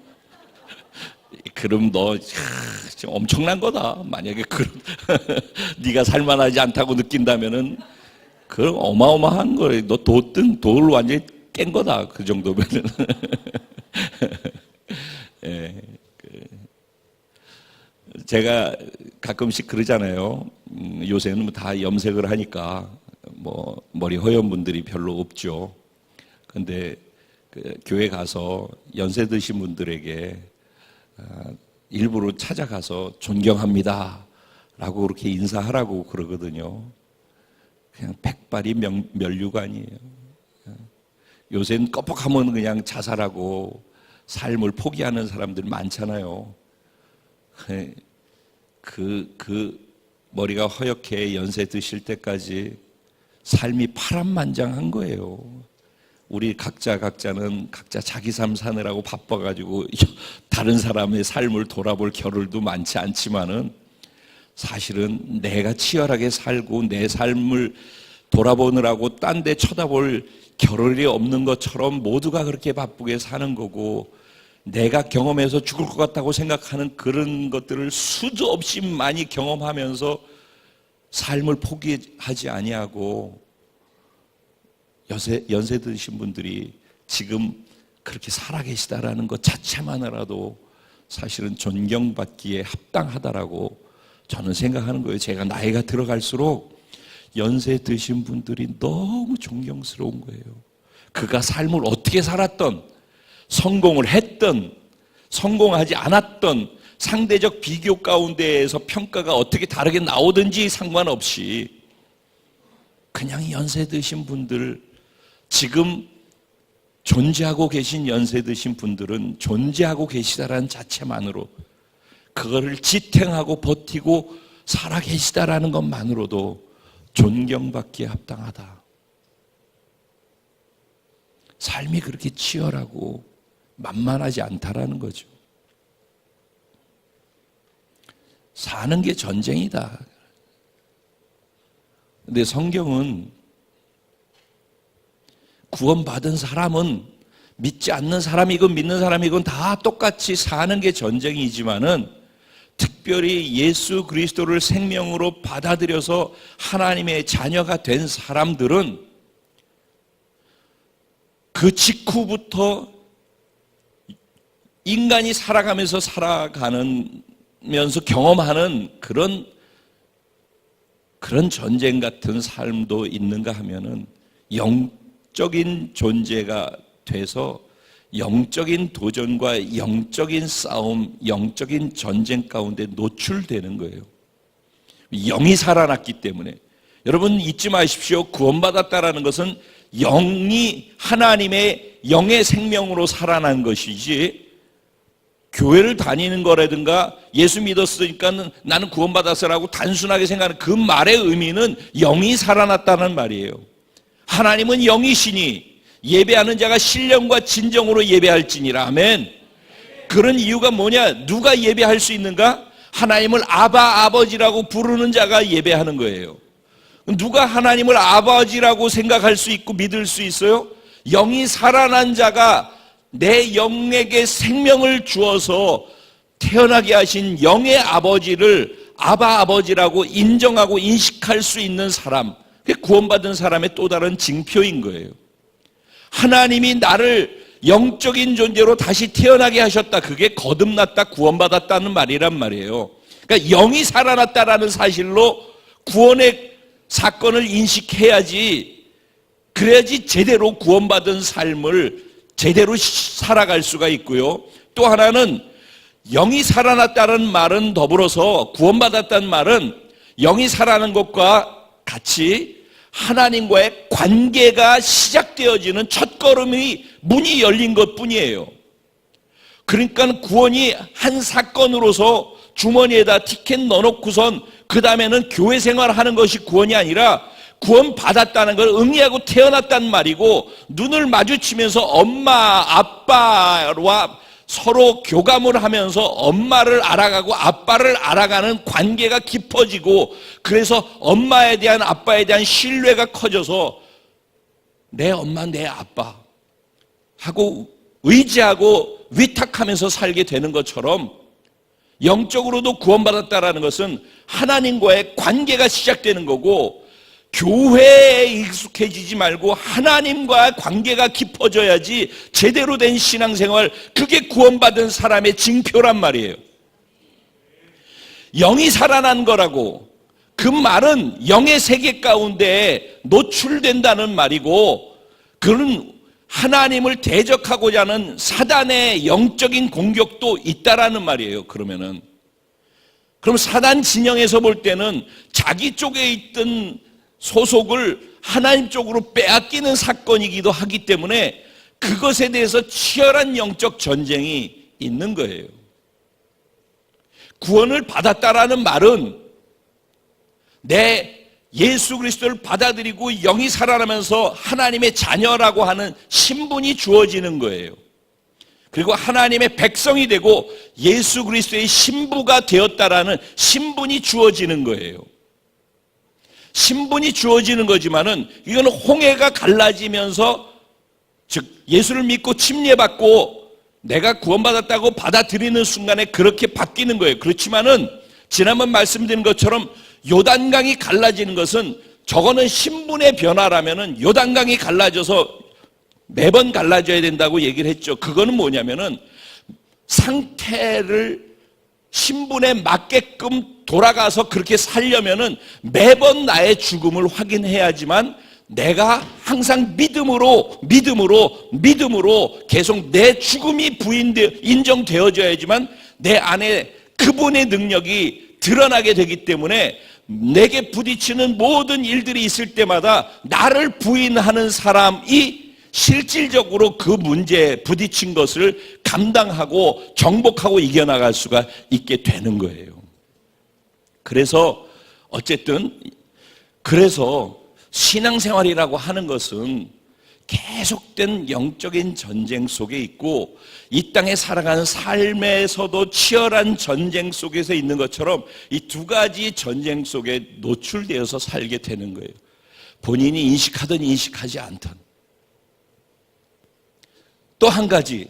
그럼 너 엄청난 거다. 만약에 네가 살만하지 않다고 느낀다면은 그럼 어마어마한 거래. 너 돌 완전히 깬 거다. 그 정도면은. 예, 제가 가끔씩 그러잖아요. 요새는 다 염색을 하니까 뭐 머리 허연 분들이 별로 없죠. 근데 교회 가서 연세 드신 분들에게 일부러 찾아가서 존경합니다 라고 그렇게 인사하라고 그러거든요. 그냥 백발이 면류관이에요. 요새는 껌뻑하면 그냥 자살하고 삶을 포기하는 사람들 많잖아요. 그 머리가 허옇게 연세 드실 때까지 삶이 파란만장한 거예요. 우리 각자는 각자 자기 삶 사느라고 바빠가지고 다른 사람의 삶을 돌아볼 겨를도 많지 않지만은, 사실은 내가 치열하게 살고 내 삶을 돌아보느라고 딴 데 쳐다볼 겨를이 없는 것처럼 모두가 그렇게 바쁘게 사는 거고, 내가 경험해서 죽을 것 같다고 생각하는 그런 것들을 수도 없이 많이 경험하면서 삶을 포기하지 아니하고, 연세 드신 분들이 지금 그렇게 살아계시다라는 것 자체만으로도 사실은 존경받기에 합당하다라고 저는 생각하는 거예요. 제가 나이가 들어갈수록 연세 드신 분들이 너무 존경스러운 거예요. 그가 삶을 어떻게 살았던, 성공을 했던, 성공하지 않았던, 상대적 비교 가운데에서 평가가 어떻게 다르게 나오든지 상관없이 그냥 연세 드신 분들, 지금 존재하고 계신 연세 드신 분들은 존재하고 계시다라는 자체만으로, 그거를 지탱하고 버티고 살아 계시다라는 것만으로도 존경받기에 합당하다. 삶이 그렇게 치열하고 만만하지 않다라는 거죠. 사는 게 전쟁이다. 근데 성경은 구원받은 사람은 믿지 않는 사람이건 믿는 사람이건 다 똑같이 사는 게 전쟁이지만은, 특별히 예수 그리스도를 생명으로 받아들여서 하나님의 자녀가 된 사람들은 그 직후부터 인간이 살아가면서 경험하는 그런 전쟁 같은 삶도 있는가 하면은, 영적인 존재가 돼서 영적인 도전과 영적인 싸움, 영적인 전쟁 가운데 노출되는 거예요. 영이 살아났기 때문에. 여러분 잊지 마십시오. 구원받았다라는 것은 영이 하나님의 영의 생명으로 살아난 것이지, 교회를 다니는 거라든가 예수 믿었으니까 나는 구원받았어라고 단순하게 생각하는 그 말의 의미는 영이 살아났다는 말이에요. 하나님은 영이시니 예배하는 자가 신령과 진정으로 예배할지니라. 아멘. 그런 이유가 뭐냐? 누가 예배할 수 있는가? 하나님을 아바, 아버지라고 부르는 자가 예배하는 거예요. 누가 하나님을 아버지라고 생각할 수 있고 믿을 수 있어요? 영이 살아난 자가 내 영에게 생명을 주어서 태어나게 하신 영의 아버지를 아바, 아버지라고 인정하고 인식할 수 있는 사람, 그게 구원받은 사람의 또 다른 징표인 거예요. 하나님이 나를 영적인 존재로 다시 태어나게 하셨다. 그게 거듭났다, 구원받았다는 말이란 말이에요. 그러니까 영이 살아났다라는 사실로 구원의 사건을 인식해야지, 그래야지 제대로 구원받은 삶을 제대로 살아갈 수가 있고요. 또 하나는 영이 살아났다는 말은 더불어서 구원받았다는 말은 영이 살아나는 것과 같이 하나님과의 관계가 시작되어지는 첫걸음이 문이 열린 것뿐이에요. 그러니까 구원이 한 사건으로서 주머니에다 티켓 넣어놓고선 그 다음에는 교회 생활하는 것이 구원이 아니라 구원 받았다는 걸 의미하고 태어났단 말이고, 눈을 마주치면서 엄마 아빠와 서로 교감을 하면서 엄마를 알아가고 아빠를 알아가는 관계가 깊어지고, 그래서 엄마에 대한 아빠에 대한 신뢰가 커져서 내 엄마 내 아빠 하고 의지하고 위탁하면서 살게 되는 것처럼, 영적으로도 구원받았다라는 것은 하나님과의 관계가 시작되는 거고, 교회에 익숙해지지 말고 하나님과 관계가 깊어져야지 제대로 된 신앙생활, 그게 구원받은 사람의 징표란 말이에요. 영이 살아난 거라고, 그 말은 영의 세계 가운데 노출된다는 말이고, 그는 하나님을 대적하고자 하는 사단의 영적인 공격도 있다라는 말이에요. 그러면 사단 진영에서 볼 때는 자기 쪽에 있던 소속을 하나님 쪽으로 빼앗기는 사건이기도 하기 때문에 그것에 대해서 치열한 영적 전쟁이 있는 거예요. 구원을 받았다라는 말은 내 예수 그리스도를 받아들이고 영이 살아나면서 하나님의 자녀라고 하는 신분이 주어지는 거예요. 그리고 하나님의 백성이 되고 예수 그리스도의 신부가 되었다라는 신분이 주어지는 거예요. 신분이 주어지는 거지만은 이거는 홍해가 갈라지면서, 즉 예수를 믿고 침례받고 내가 구원받았다고 받아들이는 순간에 그렇게 바뀌는 거예요. 그렇지만은 지난번 말씀드린 것처럼 요단강이 갈라지는 것은, 저거는 신분의 변화라면은 요단강이 갈라져서 매번 갈라져야 된다고 얘기를 했죠. 그거는 뭐냐면은 상태를 신분에 맞게끔 돌아가서 그렇게 살려면은 매번 나의 죽음을 확인해야지만 내가 항상 믿음으로 계속 내 죽음이 인정되어져야지만 내 안에 그분의 능력이 드러나게 되기 때문에 내게 부딪히는 모든 일들이 있을 때마다 나를 부인하는 사람이 실질적으로 그 문제에 부딪힌 것을 감당하고 정복하고 이겨나갈 수가 있게 되는 거예요. 그래서 어쨌든 신앙생활이라고 하는 것은 계속된 영적인 전쟁 속에 있고, 이 땅에 살아가는 삶에서도 치열한 전쟁 속에서 있는 것처럼 이 두 가지 전쟁 속에 노출되어서 살게 되는 거예요. 본인이 인식하든 인식하지 않든. 또 한 가지,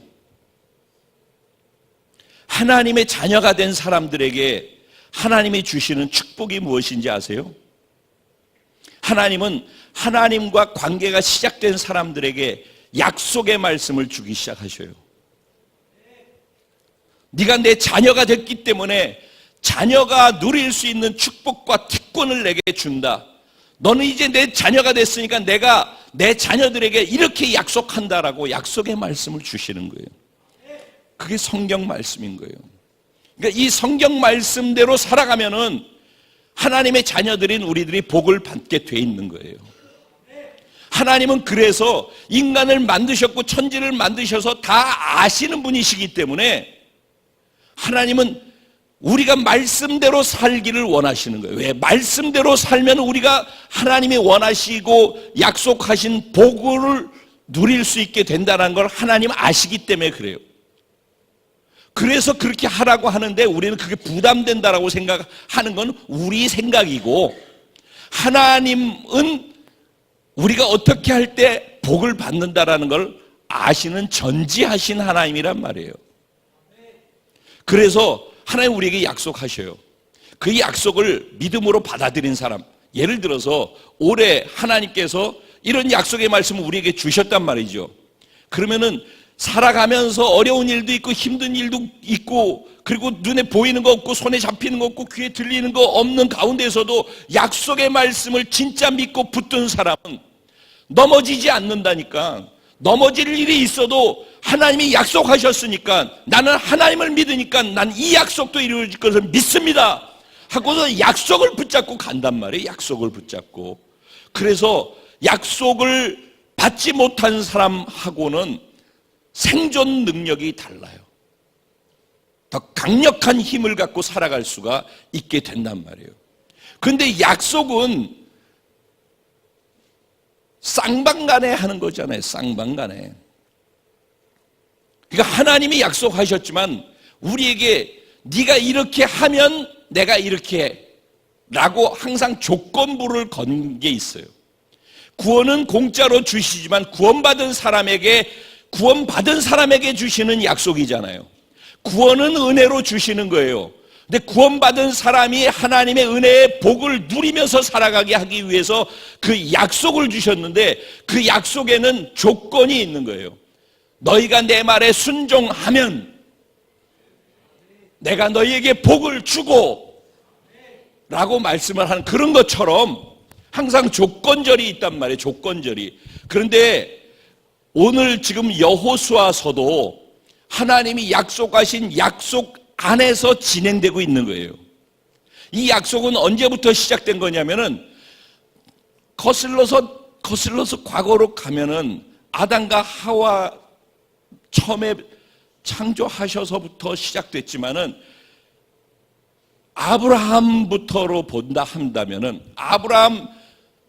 하나님의 자녀가 된 사람들에게 하나님이 주시는 축복이 무엇인지 아세요? 하나님은 하나님과 관계가 시작된 사람들에게 약속의 말씀을 주기 시작하셔요. 네가 내 자녀가 됐기 때문에 자녀가 누릴 수 있는 축복과 특권을 내게 준다. 너는 이제 내 자녀가 됐으니까 내가 내 자녀들에게 이렇게 약속한다라고 약속의 말씀을 주시는 거예요. 그게 성경 말씀인 거예요. 그러니까 이 성경 말씀대로 살아가면은 하나님의 자녀들인 우리들이 복을 받게 돼 있는 거예요. 하나님은 그래서 인간을 만드셨고 천지를 만드셔서 다 아시는 분이시기 때문에 하나님은 우리가 말씀대로 살기를 원하시는 거예요. 왜? 말씀대로 살면 우리가 하나님이 원하시고 약속하신 복을 누릴 수 있게 된다는 걸 하나님 아시기 때문에 그래요. 그래서 그렇게 하라고 하는데 우리는 그게 부담된다라고 생각하는 건 우리 생각이고, 하나님은 우리가 어떻게 할 때 복을 받는다라는 걸 아시는 전지하신 하나님이란 말이에요. 그래서 하나님 우리에게 약속하셔요. 그 약속을 믿음으로 받아들인 사람, 예를 들어서 올해 하나님께서 이런 약속의 말씀을 우리에게 주셨단 말이죠. 그러면은 살아가면서 어려운 일도 있고 힘든 일도 있고 그리고 눈에 보이는 거 없고 손에 잡히는 거 없고 귀에 들리는 거 없는 가운데서도 약속의 말씀을 진짜 믿고 붙든 사람은 넘어지지 않는다니까. 넘어질 일이 있어도 하나님이 약속하셨으니까 나는 하나님을 믿으니까 난 이 약속도 이루어질 것을 믿습니다 하고서 약속을 붙잡고 간단 말이에요. 약속을 붙잡고. 그래서 약속을 받지 못한 사람하고는 생존 능력이 달라요. 더 강력한 힘을 갖고 살아갈 수가 있게 된단 말이에요. 그런데 약속은 쌍방간에 하는 거잖아요. 쌍방간에. 그러니까 하나님이 약속하셨지만 우리에게 네가 이렇게 하면 내가 이렇게 해 라고 항상 조건부를 건 게 있어요. 구원은 공짜로 주시지만 구원받은 사람에게 주시는 약속이잖아요. 구원은 은혜로 주시는 거예요. 근데 구원받은 사람이 하나님의 은혜의 복을 누리면서 살아가게 하기 위해서 그 약속을 주셨는데 그 약속에는 조건이 있는 거예요. 너희가 내 말에 순종하면 내가 너희에게 복을 주고 라고 말씀을 하는 그런 것처럼 항상 조건절이 있단 말이에요. 조건절이. 그런데 오늘 지금 여호수아서도 하나님이 약속하신 약속 안에서 진행되고 있는 거예요. 이 약속은 언제부터 시작된 거냐면은 거슬러서 과거로 가면은 아담과 하와 처음에 창조하셔서부터 시작됐지만은 아브라함부터로 본다 한다면은 아브라함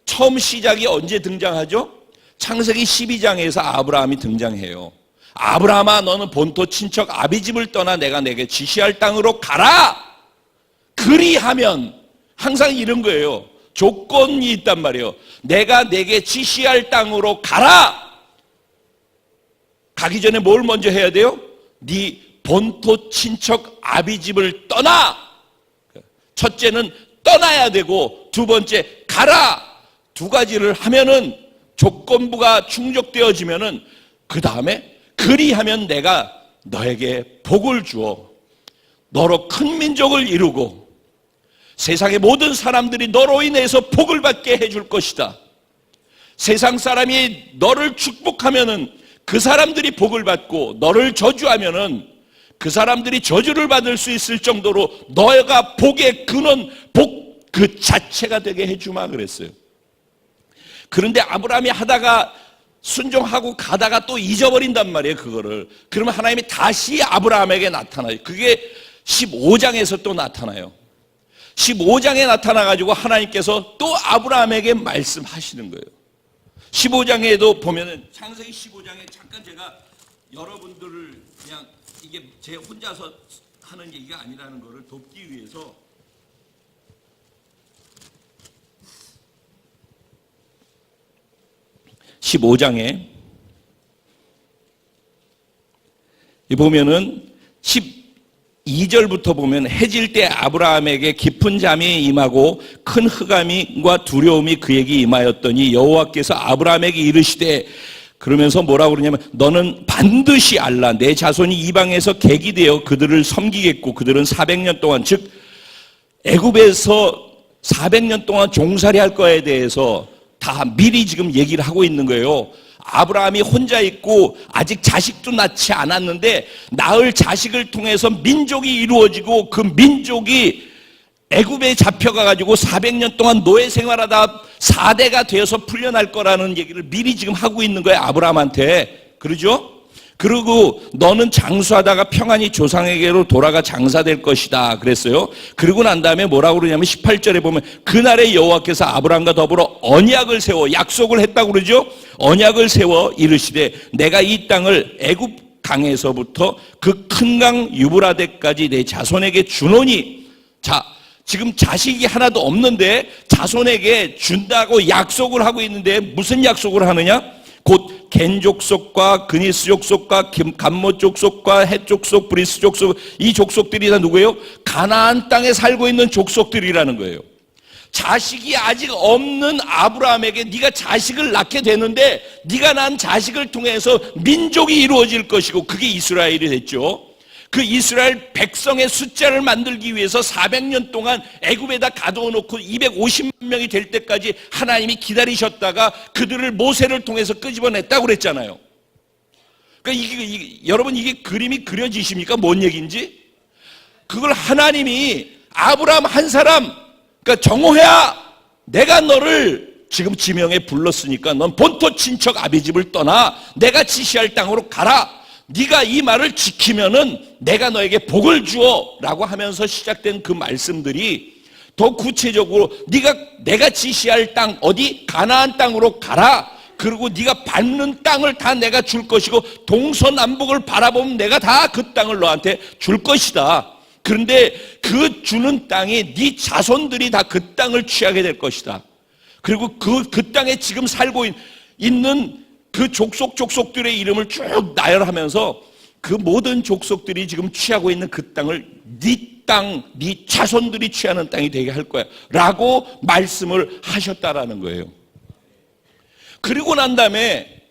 처음 시작이 언제 등장하죠? 창세기 12장에서 아브라함이 등장해요. 아브라함아 너는 본토 친척 아비집을 떠나 내가 내게 지시할 땅으로 가라. 그리하면 항상 이런 거예요. 조건이 있단 말이에요. 내가 내게 지시할 땅으로 가라. 가기 전에 뭘 먼저 해야 돼요? 네 본토 친척 아비집을 떠나. 첫째는 떠나야 되고 두 번째 가라. 두 가지를 하면은 조건부가 충족되어지면은 그 다음에 그리하면 내가 너에게 복을 주어 너로 큰 민족을 이루고 세상의 모든 사람들이 너로 인해서 복을 받게 해줄 것이다. 세상 사람이 너를 축복하면은 그 사람들이 복을 받고 너를 저주하면은 그 사람들이 저주를 받을 수 있을 정도로 너가 복의 근원, 복 그 자체가 되게 해주마 그랬어요. 그런데 아브라함이 하다가 순종하고 가다가 또 잊어버린단 말이에요. 그거를. 그러면 하나님이 다시 아브라함에게 나타나요. 그게 15장에서 또 나타나요. 15장에 나타나가지고 하나님께서 또 아브라함에게 말씀하시는 거예요. 15장에도 보면은 창세기 15장에 잠깐 제가 여러분들을 그냥 이게 제 혼자서 하는 얘기가 아니라는 것을 돕기 위해서 15장에 보면은 12절부터 보면 해질 때 아브라함에게 깊은 잠이 임하고 큰 흑암과 두려움이 그에게 임하였더니 여호와께서 아브라함에게 이르시되 그러면서 뭐라고 그러냐면 너는 반드시 알라 내 자손이 이방에서 객이 되어 그들을 섬기겠고 그들은 400년 동안 즉 애굽에서 400년 동안 종살이 할 거에 대해서 다 미리 지금 얘기를 하고 있는 거예요. 아브라함이 혼자 있고 아직 자식도 낳지 않았는데 낳을 자식을 통해서 민족이 이루어지고 그 민족이 애굽에 잡혀가가지고 400년 동안 노예 생활하다 4대가 되어서 풀려날 거라는 얘기를 미리 지금 하고 있는 거예요. 아브라함한테. 그러죠? 그리고 너는 장수하다가 평안히 조상에게로 돌아가 장사될 것이다 그랬어요. 그러고 난 다음에 뭐라고 그러냐면 18절에 보면 그날에 여호와께서 아브라함과 더불어 언약을 세워 약속을 했다고 그러죠. 언약을 세워 이르시되 내가 이 땅을 애굽 강에서부터 그 큰 강 유브라데까지 내 자손에게 주노니. 자, 지금 자식이 하나도 없는데 자손에게 준다고 약속을 하고 있는데 무슨 약속을 하느냐? 곧 겐 족속과 그니스 족속과 감모 족속과 헷 족속, 브리스 족속 이 족속들이 다 누구예요? 가나안 땅에 살고 있는 족속들이라는 거예요. 자식이 아직 없는 아브라함에게 네가 자식을 낳게 되는데 네가 낳은 자식을 통해서 민족이 이루어질 것이고 그게 이스라엘이 됐죠. 그 이스라엘 백성의 숫자를 만들기 위해서 400년 동안 애굽에다 가두어 놓고 250만 명이 될 때까지 하나님이 기다리셨다가 그들을 모세를 통해서 끄집어냈다고 그랬잖아요. 그러니까 여러분 이게 그림이 그려지십니까? 뭔 얘기인지? 그걸 하나님이 아브라함 한 사람, 그러니까 정오해야 내가 너를 지금 지명에 불렀으니까 넌 본토 친척 아비집을 떠나 내가 지시할 땅으로 가라. 네가 이 말을 지키면은 내가 너에게 복을 주어 라고 하면서 시작된 그 말씀들이 더 구체적으로 내가 지시할 땅 어디? 가나안 땅으로 가라. 그리고 네가 밟는 땅을 다 내가 줄 것이고 동서남북을 바라보면 내가 다 그 땅을 너한테 줄 것이다. 그런데 그 주는 땅이 네 자손들이 다 그 땅을 취하게 될 것이다. 그리고 그 땅에 지금 살고 있는 그 족속들의 이름을 쭉 나열하면서 그 모든 족속들이 지금 취하고 있는 그 땅을 네 땅, 네 자손들이 취하는 땅이 되게 할 거야 라고 말씀을 하셨다라는 거예요. 그리고 난 다음에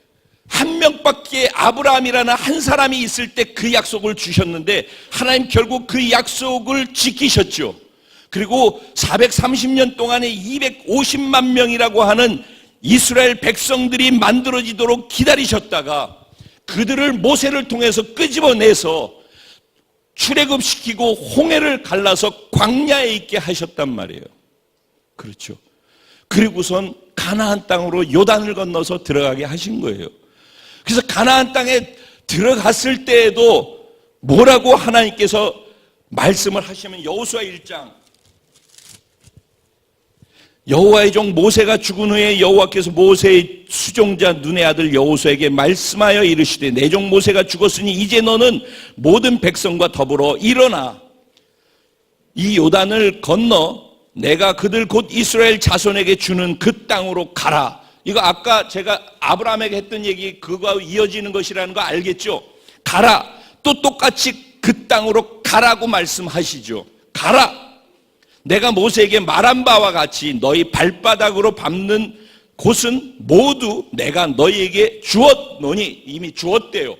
한 명밖에 아브라함이라는 한 사람이 있을 때 그 약속을 주셨는데 하나님 결국 그 약속을 지키셨죠. 그리고 430년 동안에 250만 명이라고 하는 이스라엘 백성들이 만들어지도록 기다리셨다가 그들을 모세를 통해서 끄집어내서 출애굽시키고 홍해를 갈라서 광야에 있게 하셨단 말이에요. 그렇죠. 그리고선 가나안 땅으로 요단을 건너서 들어가게 하신 거예요. 그래서 가나안 땅에 들어갔을 때에도 뭐라고 하나님께서 말씀을 하시면 여호수아 1장 여호와의 종 모세가 죽은 후에 여호와께서 모세의 수종자 눈의 아들 여호수아에게 말씀하여 이르시되 내 종 모세가 죽었으니 이제 너는 모든 백성과 더불어 일어나 이 요단을 건너 내가 그들 곧 이스라엘 자손에게 주는 그 땅으로 가라. 이거 아까 제가 아브라함에게 했던 얘기 그거와 이어지는 것이라는 거 알겠죠? 가라. 또 똑같이 그 땅으로 가라고 말씀하시죠. 가라. 내가 모세에게 말한 바와 같이 너희 발바닥으로 밟는 곳은 모두 내가 너희에게 주었노니 이미 주었대요.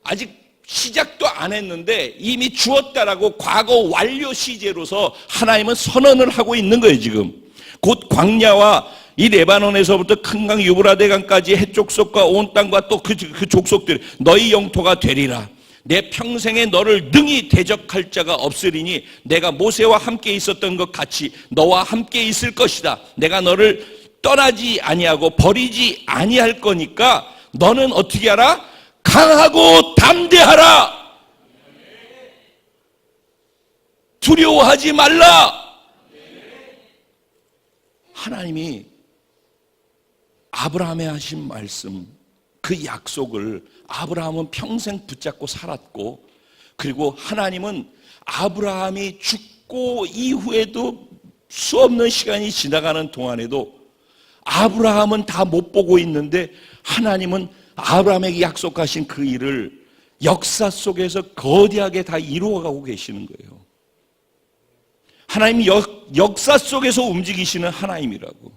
아직 시작도 안 했는데 이미 주었다라고 과거 완료 시제로서 하나님은 선언을 하고 있는 거예요. 지금 곧 광야와 이 레바논에서부터 큰 강 유브라데강까지 해족속과 온 땅과 또 그 족속들 너희 영토가 되리라. 내 평생에 너를 능히 대적할 자가 없으리니 내가 모세와 함께 있었던 것 같이 너와 함께 있을 것이다. 내가 너를 떠나지 아니하고 버리지 아니할 거니까 너는 어떻게 하라? 강하고 담대하라. 두려워하지 말라. 하나님이 아브라함에 하신 말씀 그 약속을 아브라함은 평생 붙잡고 살았고 그리고 하나님은 아브라함이 죽고 이후에도 수없는 시간이 지나가는 동안에도 아브라함은 다 못 보고 있는데 하나님은 아브라함에게 약속하신 그 일을 역사 속에서 거대하게 다 이루어가고 계시는 거예요. 하나님이 역사 속에서 움직이시는 하나님이라고.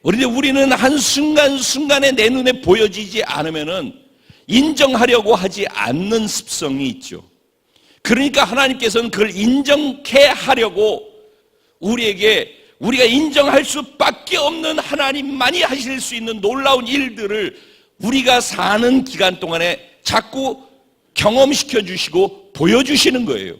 그런데 우리는 한순간순간에 내 눈에 보여지지 않으면은 인정하려고 하지 않는 습성이 있죠. 그러니까 하나님께서는 그걸 인정케 하려고 우리가 인정할 수밖에 없는 하나님만이 하실 수 있는 놀라운 일들을 우리가 사는 기간 동안에 자꾸 경험시켜 주시고 보여주시는 거예요.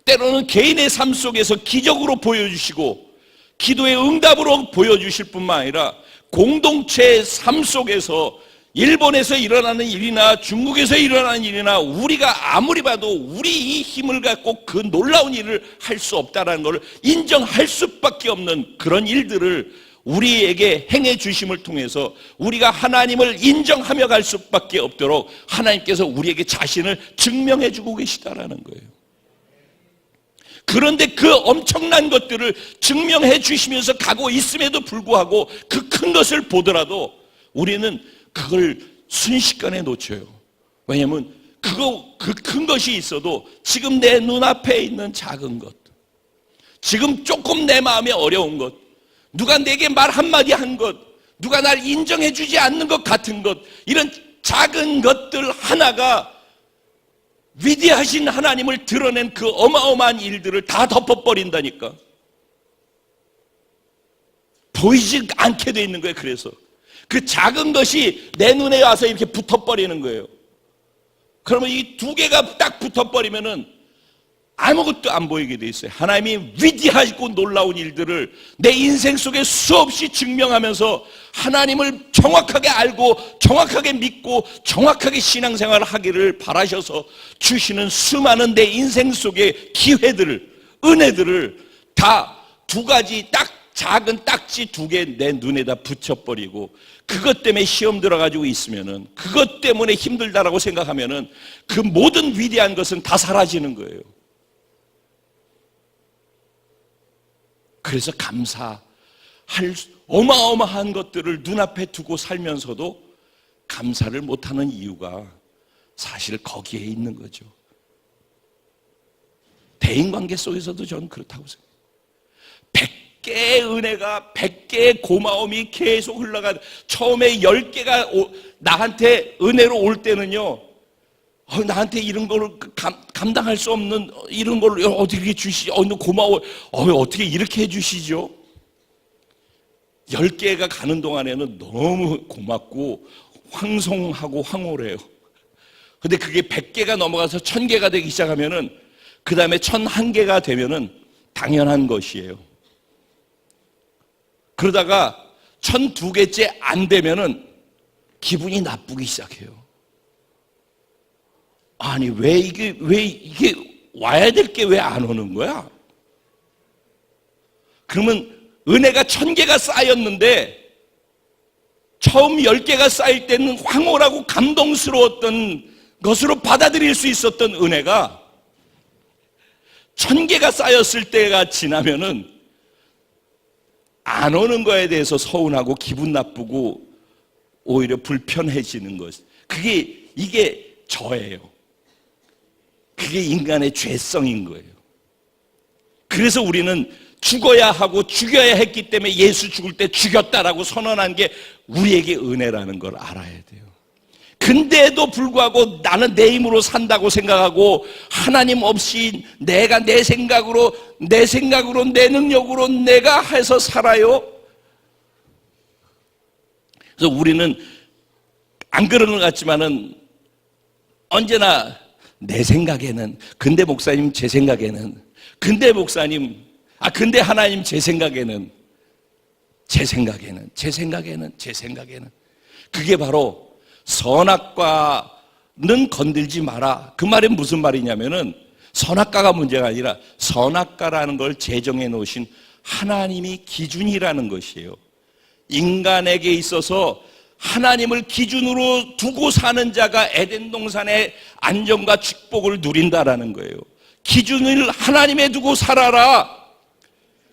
때로는 개인의 삶 속에서 기적으로 보여주시고 기도의 응답으로 보여주실 뿐만 아니라 공동체의 삶 속에서 일본에서 일어나는 일이나 중국에서 일어나는 일이나 우리가 아무리 봐도 우리 이 힘을 갖고 그 놀라운 일을 할 수 없다는 것을 인정할 수밖에 없는 그런 일들을 우리에게 행해 주심을 통해서 우리가 하나님을 인정하며 갈 수밖에 없도록 하나님께서 우리에게 자신을 증명해 주고 계시다라는 거예요. 그런데 그 엄청난 것들을 증명해 주시면서 가고 있음에도 불구하고 그 큰 것을 보더라도 우리는 그걸 순식간에 놓쳐요. 왜냐하면 그 큰 것이 있어도 지금 내 눈앞에 있는 작은 것, 지금 조금 내 마음에 어려운 것, 누가 내게 말 한마디 한 것, 누가 날 인정해 주지 않는 것 같은 것, 이런 작은 것들 하나가 위대하신 하나님을 드러낸 그 어마어마한 일들을 다 덮어버린다니까. 보이지 않게 돼 있는 거예요. 그래서 그 작은 것이 내 눈에 와서 이렇게 붙어버리는 거예요. 그러면 이 두 개가 딱 붙어버리면은 아무것도 안 보이게 돼 있어요. 하나님이 위대하고 놀라운 일들을 내 인생 속에 수없이 증명하면서 하나님을 정확하게 알고 정확하게 믿고 정확하게 신앙생활을 하기를 바라셔서 주시는 수많은 내 인생 속의 기회들을, 은혜들을 다 두 가지 딱 작은 딱지 두 개 내 눈에다 붙여버리고 그것 때문에 시험 들어가지고 있으면은, 그것 때문에 힘들다라고 생각하면은 그 모든 위대한 것은 다 사라지는 거예요. 그래서 감사할 어마어마한 것들을 눈앞에 두고 살면서도 감사를 못하는 이유가 사실 거기에 있는 거죠. 대인관계 속에서도 저는 그렇다고 생각해요. 100개의 은혜가, 100개의 고마움이 계속 흘러간, 처음에 10개가 나한테 은혜로 올 때는요, 나한테 이런 걸 감당할 수 없는 이런 걸 어떻게 주시죠? 너 고마워. 어떻게 이렇게 해주시죠? 10개가 가는 동안에는 너무 고맙고 황송하고 황홀해요. 근데 그게 100개가 넘어가서 1000개가 되기 시작하면은, 그 다음에 1001개가 되면은 당연한 것이에요. 그러다가 1002개째 안 되면은 기분이 나쁘기 시작해요. 아니, 왜 이게 와야 될 게 왜 안 오는 거야? 그러면 은혜가 1000개가 쌓였는데 처음 10개가 쌓일 때는 황홀하고 감동스러웠던 것으로 받아들일 수 있었던 은혜가 1000개가 쌓였을 때가 지나면은 안 오는 거에 대해서 서운하고 기분 나쁘고 오히려 불편해지는 것. 이게 저예요. 그게 인간의 죄성인 거예요. 그래서 우리는 죽어야 하고 죽여야 했기 때문에 예수 죽을 때 죽였다라고 선언한 게 우리에게 은혜라는 걸 알아야 돼요. 근데도 불구하고 나는 내 힘으로 산다고 생각하고 하나님 없이 내가 내 생각으로 내 능력으로 내가 해서 살아요. 그래서 우리는 안 그러는 것 같지만은 언제나 내 생각에는, 근데 목사님 제 생각에는, 근데 목사님, 근데 하나님 제 생각에는 그게 바로 선악과는 건들지 마라. 그 말은 무슨 말이냐면은 선악과가 문제가 아니라 선악과라는 걸 제정해 놓으신 하나님이 기준이라는 것이에요. 인간에게 있어서 하나님을 기준으로 두고 사는 자가 에덴 동산의 안정과 축복을 누린다라는 거예요. 기준을 하나님에 두고 살아라.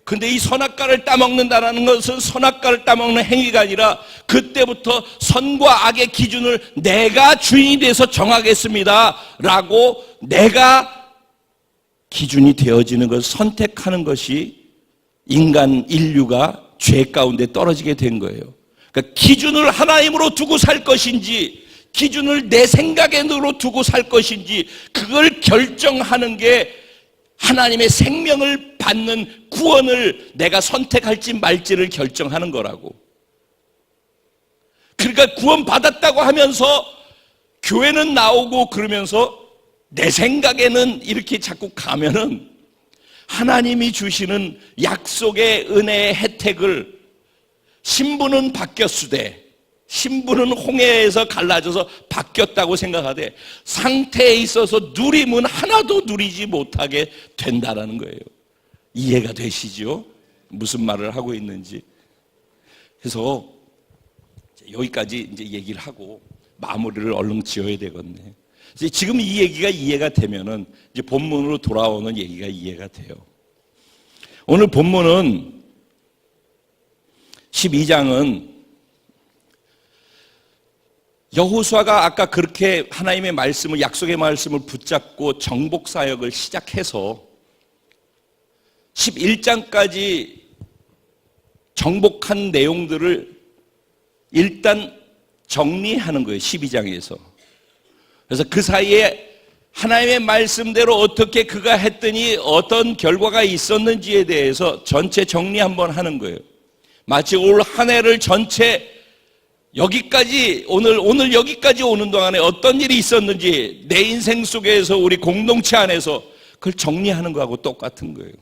근데 이 선악과를 따먹는다라는 것은 선악과를 따먹는 행위가 아니라 그때부터 선과 악의 기준을 내가 주인이 돼서 정하겠습니다 라고 내가 기준이 되어지는 것을 선택하는 것이 인간 인류가 죄 가운데 떨어지게 된 거예요. 그러니까 기준을 하나님으로 두고 살 것인지 기준을 내 생각으로 두고 살 것인지 그걸 결정하는 게 하나님의 생명을 받는 구원을 내가 선택할지 말지를 결정하는 거라고. 그러니까 구원 받았다고 하면서 교회는 나오고 그러면서 내 생각에는 이렇게 자꾸 가면은 하나님이 주시는 약속의 은혜의 혜택을 신부는 바뀌었으되 신부는 홍해에서 갈라져서 바뀌었다고 생각하되 상태에 있어서 누림은 하나도 누리지 못하게 된다라는 거예요. 이해가 되시죠? 무슨 말을 하고 있는지. 그래서 여기까지 이제 얘기를 하고 마무리를 얼른 지어야 되겠네. 지금 이 얘기가 이해가 되면은 이제 본문으로 돌아오는 얘기가 이해가 돼요. 오늘 본문은 12장은 여호수아가 아까 그렇게 하나님의 말씀을, 약속의 말씀을 붙잡고 정복 사역을 시작해서 11장까지 정복한 내용들을 일단 정리하는 거예요. 12장에서. 그래서 그 사이에 하나님의 말씀대로 어떻게 그가 했더니 어떤 결과가 있었는지에 대해서 전체 정리 한번 하는 거예요. 마치 올 한 해를 전체 여기까지 오늘 여기까지 오는 동안에 어떤 일이 있었는지 내 인생 속에서 우리 공동체 안에서 그걸 정리하는 거하고 똑같은 거예요.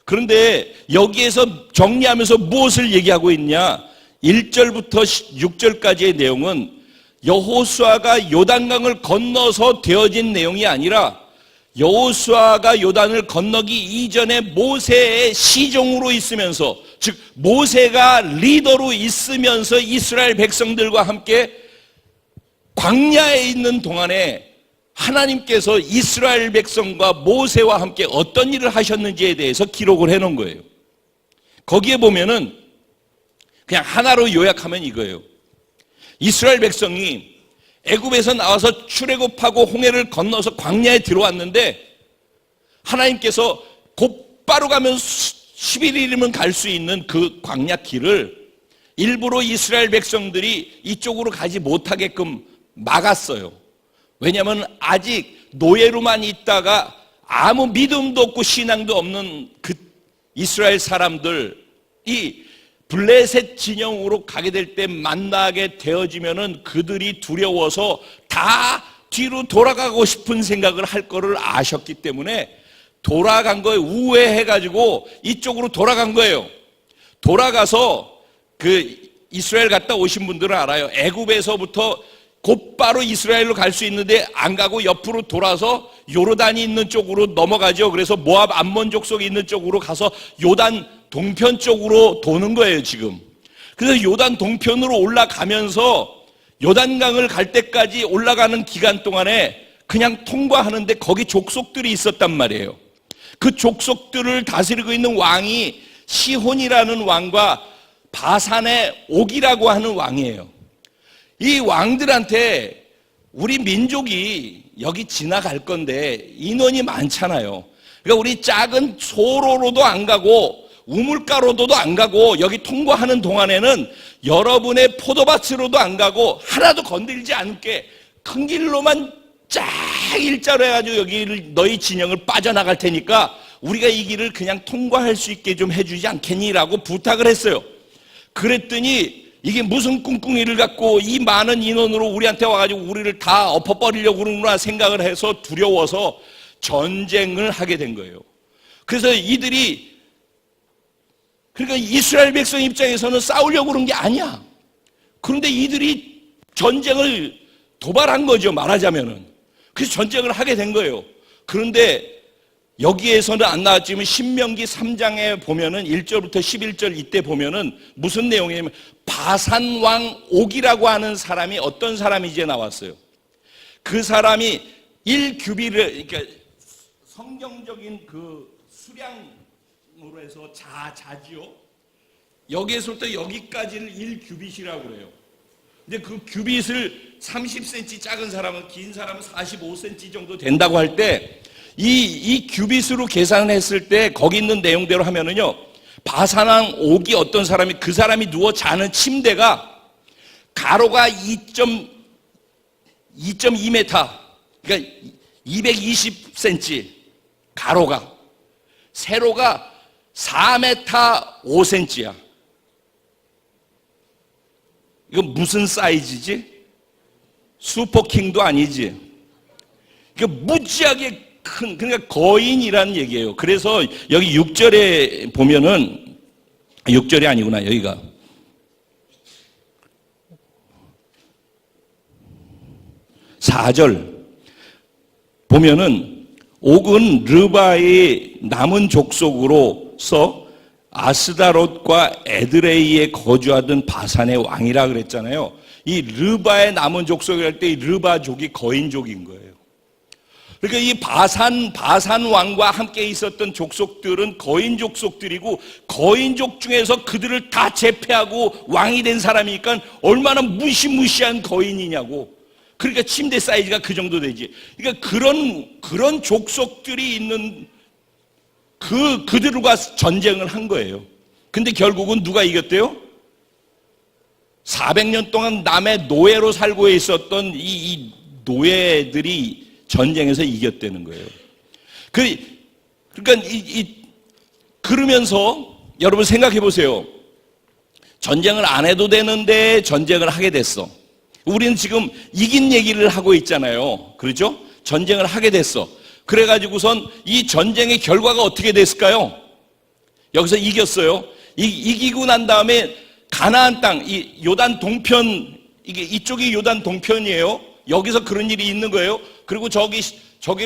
그런데 여기에서 정리하면서 무엇을 얘기하고 있냐? 1절부터 6절까지의 내용은 여호수아가 요단강을 건너서 되어진 내용이 아니라 여호수아가 요단을 건너기 이전에 모세의 시종으로 있으면서, 즉 모세가 리더로 있으면서 이스라엘 백성들과 함께 광야에 있는 동안에 하나님께서 이스라엘 백성과 모세와 함께 어떤 일을 하셨는지에 대해서 기록을 해놓은 거예요. 거기에 보면은 그냥 하나로 요약하면 이거예요. 이스라엘 백성이 애굽에서 나와서 출애굽하고 홍해를 건너서 광야에 들어왔는데 하나님께서 곧바로 가면 11일이면 갈 수 있는 그 광야 길을 일부러 이스라엘 백성들이 이쪽으로 가지 못하게끔 막았어요. 왜냐하면 아직 노예로만 있다가 아무 믿음도 없고 신앙도 없는 그 이스라엘 사람들이 블레셋 진영으로 가게 될 때 만나게 되어지면은 그들이 두려워서 다 뒤로 돌아가고 싶은 생각을 할 거를 아셨기 때문에 돌아간 거예요. 우회해가지고 이쪽으로 돌아간 거예요. 돌아가서 그 이스라엘 갔다 오신 분들은 알아요. 애굽에서부터 곧바로 이스라엘로 갈 수 있는데 안 가고 옆으로 돌아서 요르단이 있는 쪽으로 넘어가죠. 그래서 모압 암몬 족속이 있는 쪽으로 가서 요단 동편 쪽으로 도는 거예요, 지금. 그래서 요단 동편으로 올라가면서 요단강을 갈 때까지 올라가는 기간 동안에 그냥 통과하는데 거기 족속들이 있었단 말이에요. 그 족속들을 다스리고 있는 왕이 시혼이라는 왕과 바산의 옥이라고 하는 왕이에요. 이 왕들한테 우리 민족이 여기 지나갈 건데 인원이 많잖아요. 그러니까 우리 작은 소로로도 안 가고 우물가로도 안 가고 여기 통과하는 동안에는 여러분의 포도밭으로도 안 가고 하나도 건들지 않게 큰 길로만 쫙 일자로 해가지고 여기를 너희 진영을 빠져나갈 테니까 우리가 이 길을 그냥 통과할 수 있게 좀 해주지 않겠니라고 부탁을 했어요. 그랬더니 이게 무슨 꿍꿍이를 갖고 이 많은 인원으로 우리한테 와가지고 우리를 다 엎어버리려고 그러는구나 생각을 해서 두려워서 전쟁을 하게 된 거예요. 그래서 이들이, 그러니까 이스라엘 백성 입장에서는 싸우려고 그런 게 아니야. 그런데 이들이 전쟁을 도발한 거죠, 말하자면은. 그래서 전쟁을 하게 된 거예요. 그런데 여기에서는 안 나왔지만 신명기 3장에 보면은 1절부터 11절 이때 보면은 무슨 내용이냐면 바산 왕 옥이라고 하는 사람이 어떤 사람인지 나왔어요. 그 사람이 1규비를, 그러니까 성경적인 그 수량으로 해서 자지요. 여기에서부터 여기까지를 1규빗이라고 그래요. 근데 그 규빗을 30cm 작은 사람은, 긴 사람은 45cm 정도 된다고 할 때 이 규빗으로 계산했을 때 거기 있는 내용대로 하면은요, 바산왕 옥이 어떤 사람이, 그 사람이 누워 자는 침대가 가로가 2.2m, 그러니까 220cm 가로가, 세로가 4m 5cm야. 이거 무슨 사이즈지? 슈퍼킹도 아니지. 이거 무지하게 큰, 그러니까 거인이라는 얘기예요. 그래서 여기 6절에 보면은, 6절이 아니구나, 여기가. (4절) 보면은 옥은 르바의 남은 족속으로서 아스다롯과 에드레이에 거주하던 바산의 왕이라 그랬잖아요. 이 르바의 남은 족속이랄 때 이 르바족이 거인족인 거예요. 그러니까 이 바산 왕과 함께 있었던 족속들은 거인 족속들이고, 거인족 중에서 그들을 다 제패하고 왕이 된 사람이니까 얼마나 무시무시한 거인이냐고. 그러니까 침대 사이즈가 그 정도 되지. 그러니까 그런 족속들이 있는 그들과 전쟁을 한 거예요. 근데 결국은 누가 이겼대요? 400년 동안 남의 노예로 살고 있었던 이 노예들이 전쟁에서 이겼다는 거예요. 그러니까 그러면서 여러분 생각해 보세요. 전쟁을 안 해도 되는데 전쟁을 하게 됐어. 우리는 지금 이긴 얘기를 하고 있잖아요. 그렇죠? 전쟁을 하게 됐어. 그래가지고선 이 전쟁의 결과가 어떻게 됐을까요? 여기서 이겼어요. 이기고 난 다음에 가나안 땅, 이 요단 동편, 이쪽이 요단 동편이에요. 여기서 그런 일이 있는 거예요. 그리고 저기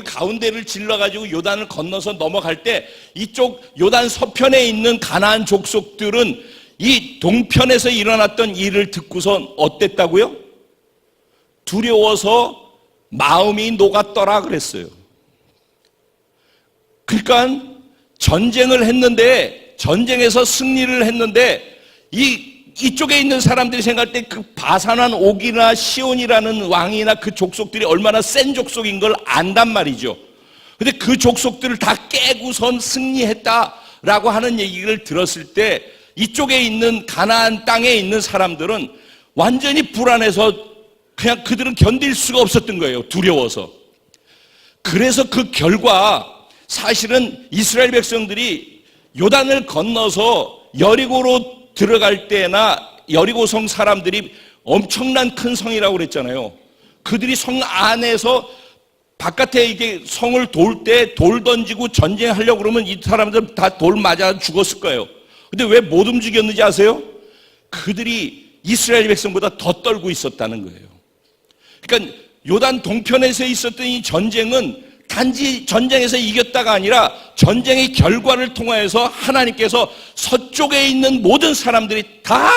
가운데를 질러가지고 요단을 건너서 넘어갈 때 이쪽 요단 서편에 있는 가나안 족속들은 이 동편에서 일어났던 일을 듣고선 어땠다고요? 두려워서 마음이 녹았더라 그랬어요. 그러니까 전쟁을 했는데, 전쟁에서 승리를 했는데 이쪽에 있는 사람들이 생각할 때 그 바산한 옥이나 시온이라는 왕이나 그 족속들이 얼마나 센 족속인 걸 안단 말이죠. 근데 그 족속들을 다 깨고선 승리했다라고 하는 얘기를 들었을 때 이쪽에 있는 가나안 땅에 있는 사람들은 완전히 불안해서 그냥 그들은 견딜 수가 없었던 거예요. 두려워서. 그래서 그 결과 사실은 이스라엘 백성들이 요단을 건너서 여리고로 들어갈 때나 여리고성 사람들이 엄청난 큰 성이라고 그랬잖아요. 그들이 성 안에서 바깥에 이게 성을 돌 때 돌 던지고 전쟁하려고 그러면 이 사람들 다 돌 맞아 죽었을 거예요. 근데 왜 못 움직였는지 아세요? 그들이 이스라엘 백성보다 더 떨고 있었다는 거예요. 그러니까 요단 동편에서 있었던 이 전쟁은 단지 전쟁에서 이겼다가 아니라 전쟁의 결과를 통하여서 하나님께서 서쪽에 있는 모든 사람들이 다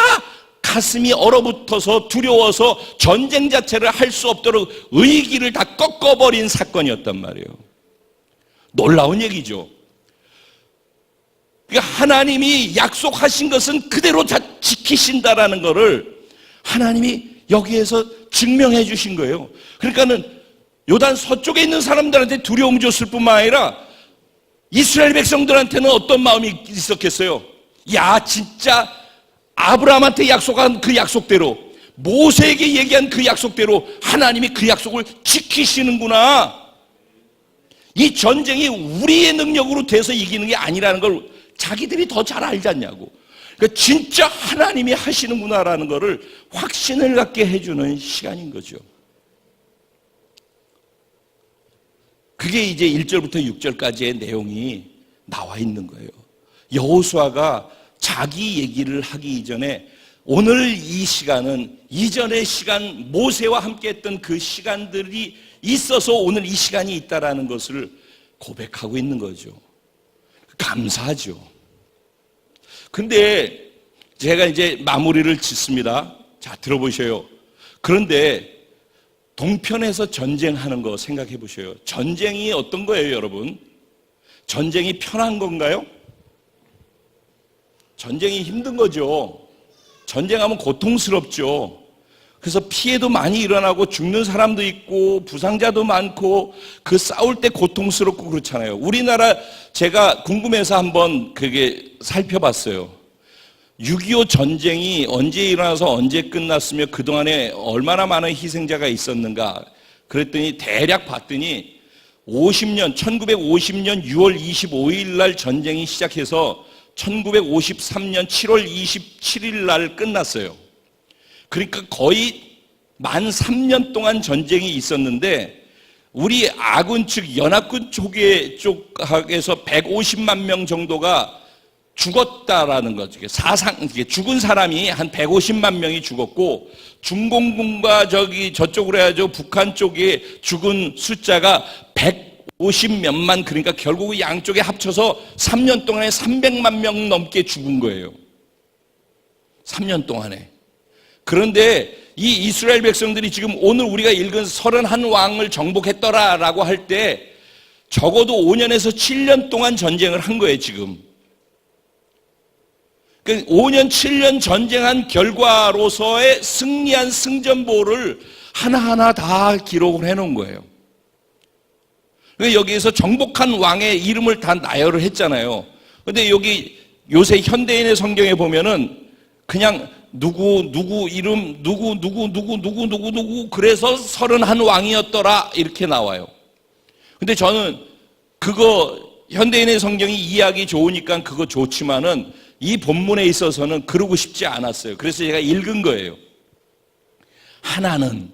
가슴이 얼어붙어서 두려워서 전쟁 자체를 할 수 없도록 의기를 다 꺾어버린 사건이었단 말이에요. 놀라운 얘기죠. 그러니까 하나님이 약속하신 것은 그대로 다 지키신다라는 것을 하나님이 여기에서 증명해 주신 거예요. 그러니까는 요단 서쪽에 있는 사람들한테 두려움 줬을 뿐만 아니라 이스라엘 백성들한테는 어떤 마음이 있었겠어요? 야, 진짜 아브라함한테 약속한 그 약속대로, 모세에게 얘기한 그 약속대로 하나님이 그 약속을 지키시는구나. 이 전쟁이 우리의 능력으로 돼서 이기는 게 아니라는 걸 자기들이 더 잘 알지 않냐고. 그러니까 진짜 하나님이 하시는구나라는 것을 확신을 갖게 해주는 시간인 거죠. 그게 이제 1절부터 6절까지의 내용이 나와 있는 거예요. 여호수아가 자기 얘기를 하기 이전에 오늘 이 시간은 이전의 시간, 모세와 함께 했던 그 시간들이 있어서 오늘 이 시간이 있다라는 것을 고백하고 있는 거죠. 감사하죠. 근데 제가 이제 마무리를 짓습니다. 자, 들어보셔요. 그런데 동편에서 전쟁하는 거 생각해 보셔요. 전쟁이 어떤 거예요, 여러분? 전쟁이 편한 건가요? 전쟁이 힘든 거죠. 전쟁하면 고통스럽죠. 그래서 피해도 많이 일어나고 죽는 사람도 있고 부상자도 많고 그 싸울 때 고통스럽고 그렇잖아요. 우리나라 제가 궁금해서 한번 그게 살펴봤어요. 6.25 전쟁이 언제 일어나서 언제 끝났으며 그동안에 얼마나 많은 희생자가 있었는가 그랬더니 대략 봤더니 1950년 6월 25일 날 전쟁이 시작해서 1953년 7월 27일 날 끝났어요. 그러니까 거의 만 3년 동안 전쟁이 있었는데 우리 아군 측 연합군 쪽에서 150만 명 정도가 죽었다라는 거죠. 죽은 사람이 한 150만 명이 죽었고 중공군과 저쪽으로 해야죠. 북한 쪽에 죽은 숫자가 150몇만, 그러니까 결국 양쪽에 합쳐서 3년 동안에 300만 명 넘게 죽은 거예요. 3년 동안에. 그런데 이 이스라엘 백성들이 지금 오늘 우리가 읽은 31왕을 정복했더라라고 할 때 적어도 5년에서 7년 동안 전쟁을 한 거예요, 지금. 5년, 7년 전쟁한 결과로서의 승리한 승전보를 하나하나 다 기록을 해놓은 거예요. 여기에서 정복한 왕의 이름을 다 나열을 했잖아요. 근데 여기 요새 현대인의 성경에 보면은 그냥 누구 이름 누구 그래서 31왕이었더라 이렇게 나와요. 근데 저는 그거 현대인의 성경이 이해하기 좋으니까 그거 좋지만은 이 본문에 있어서는 그러고 싶지 않았어요. 그래서 제가 읽은 거예요. 하나는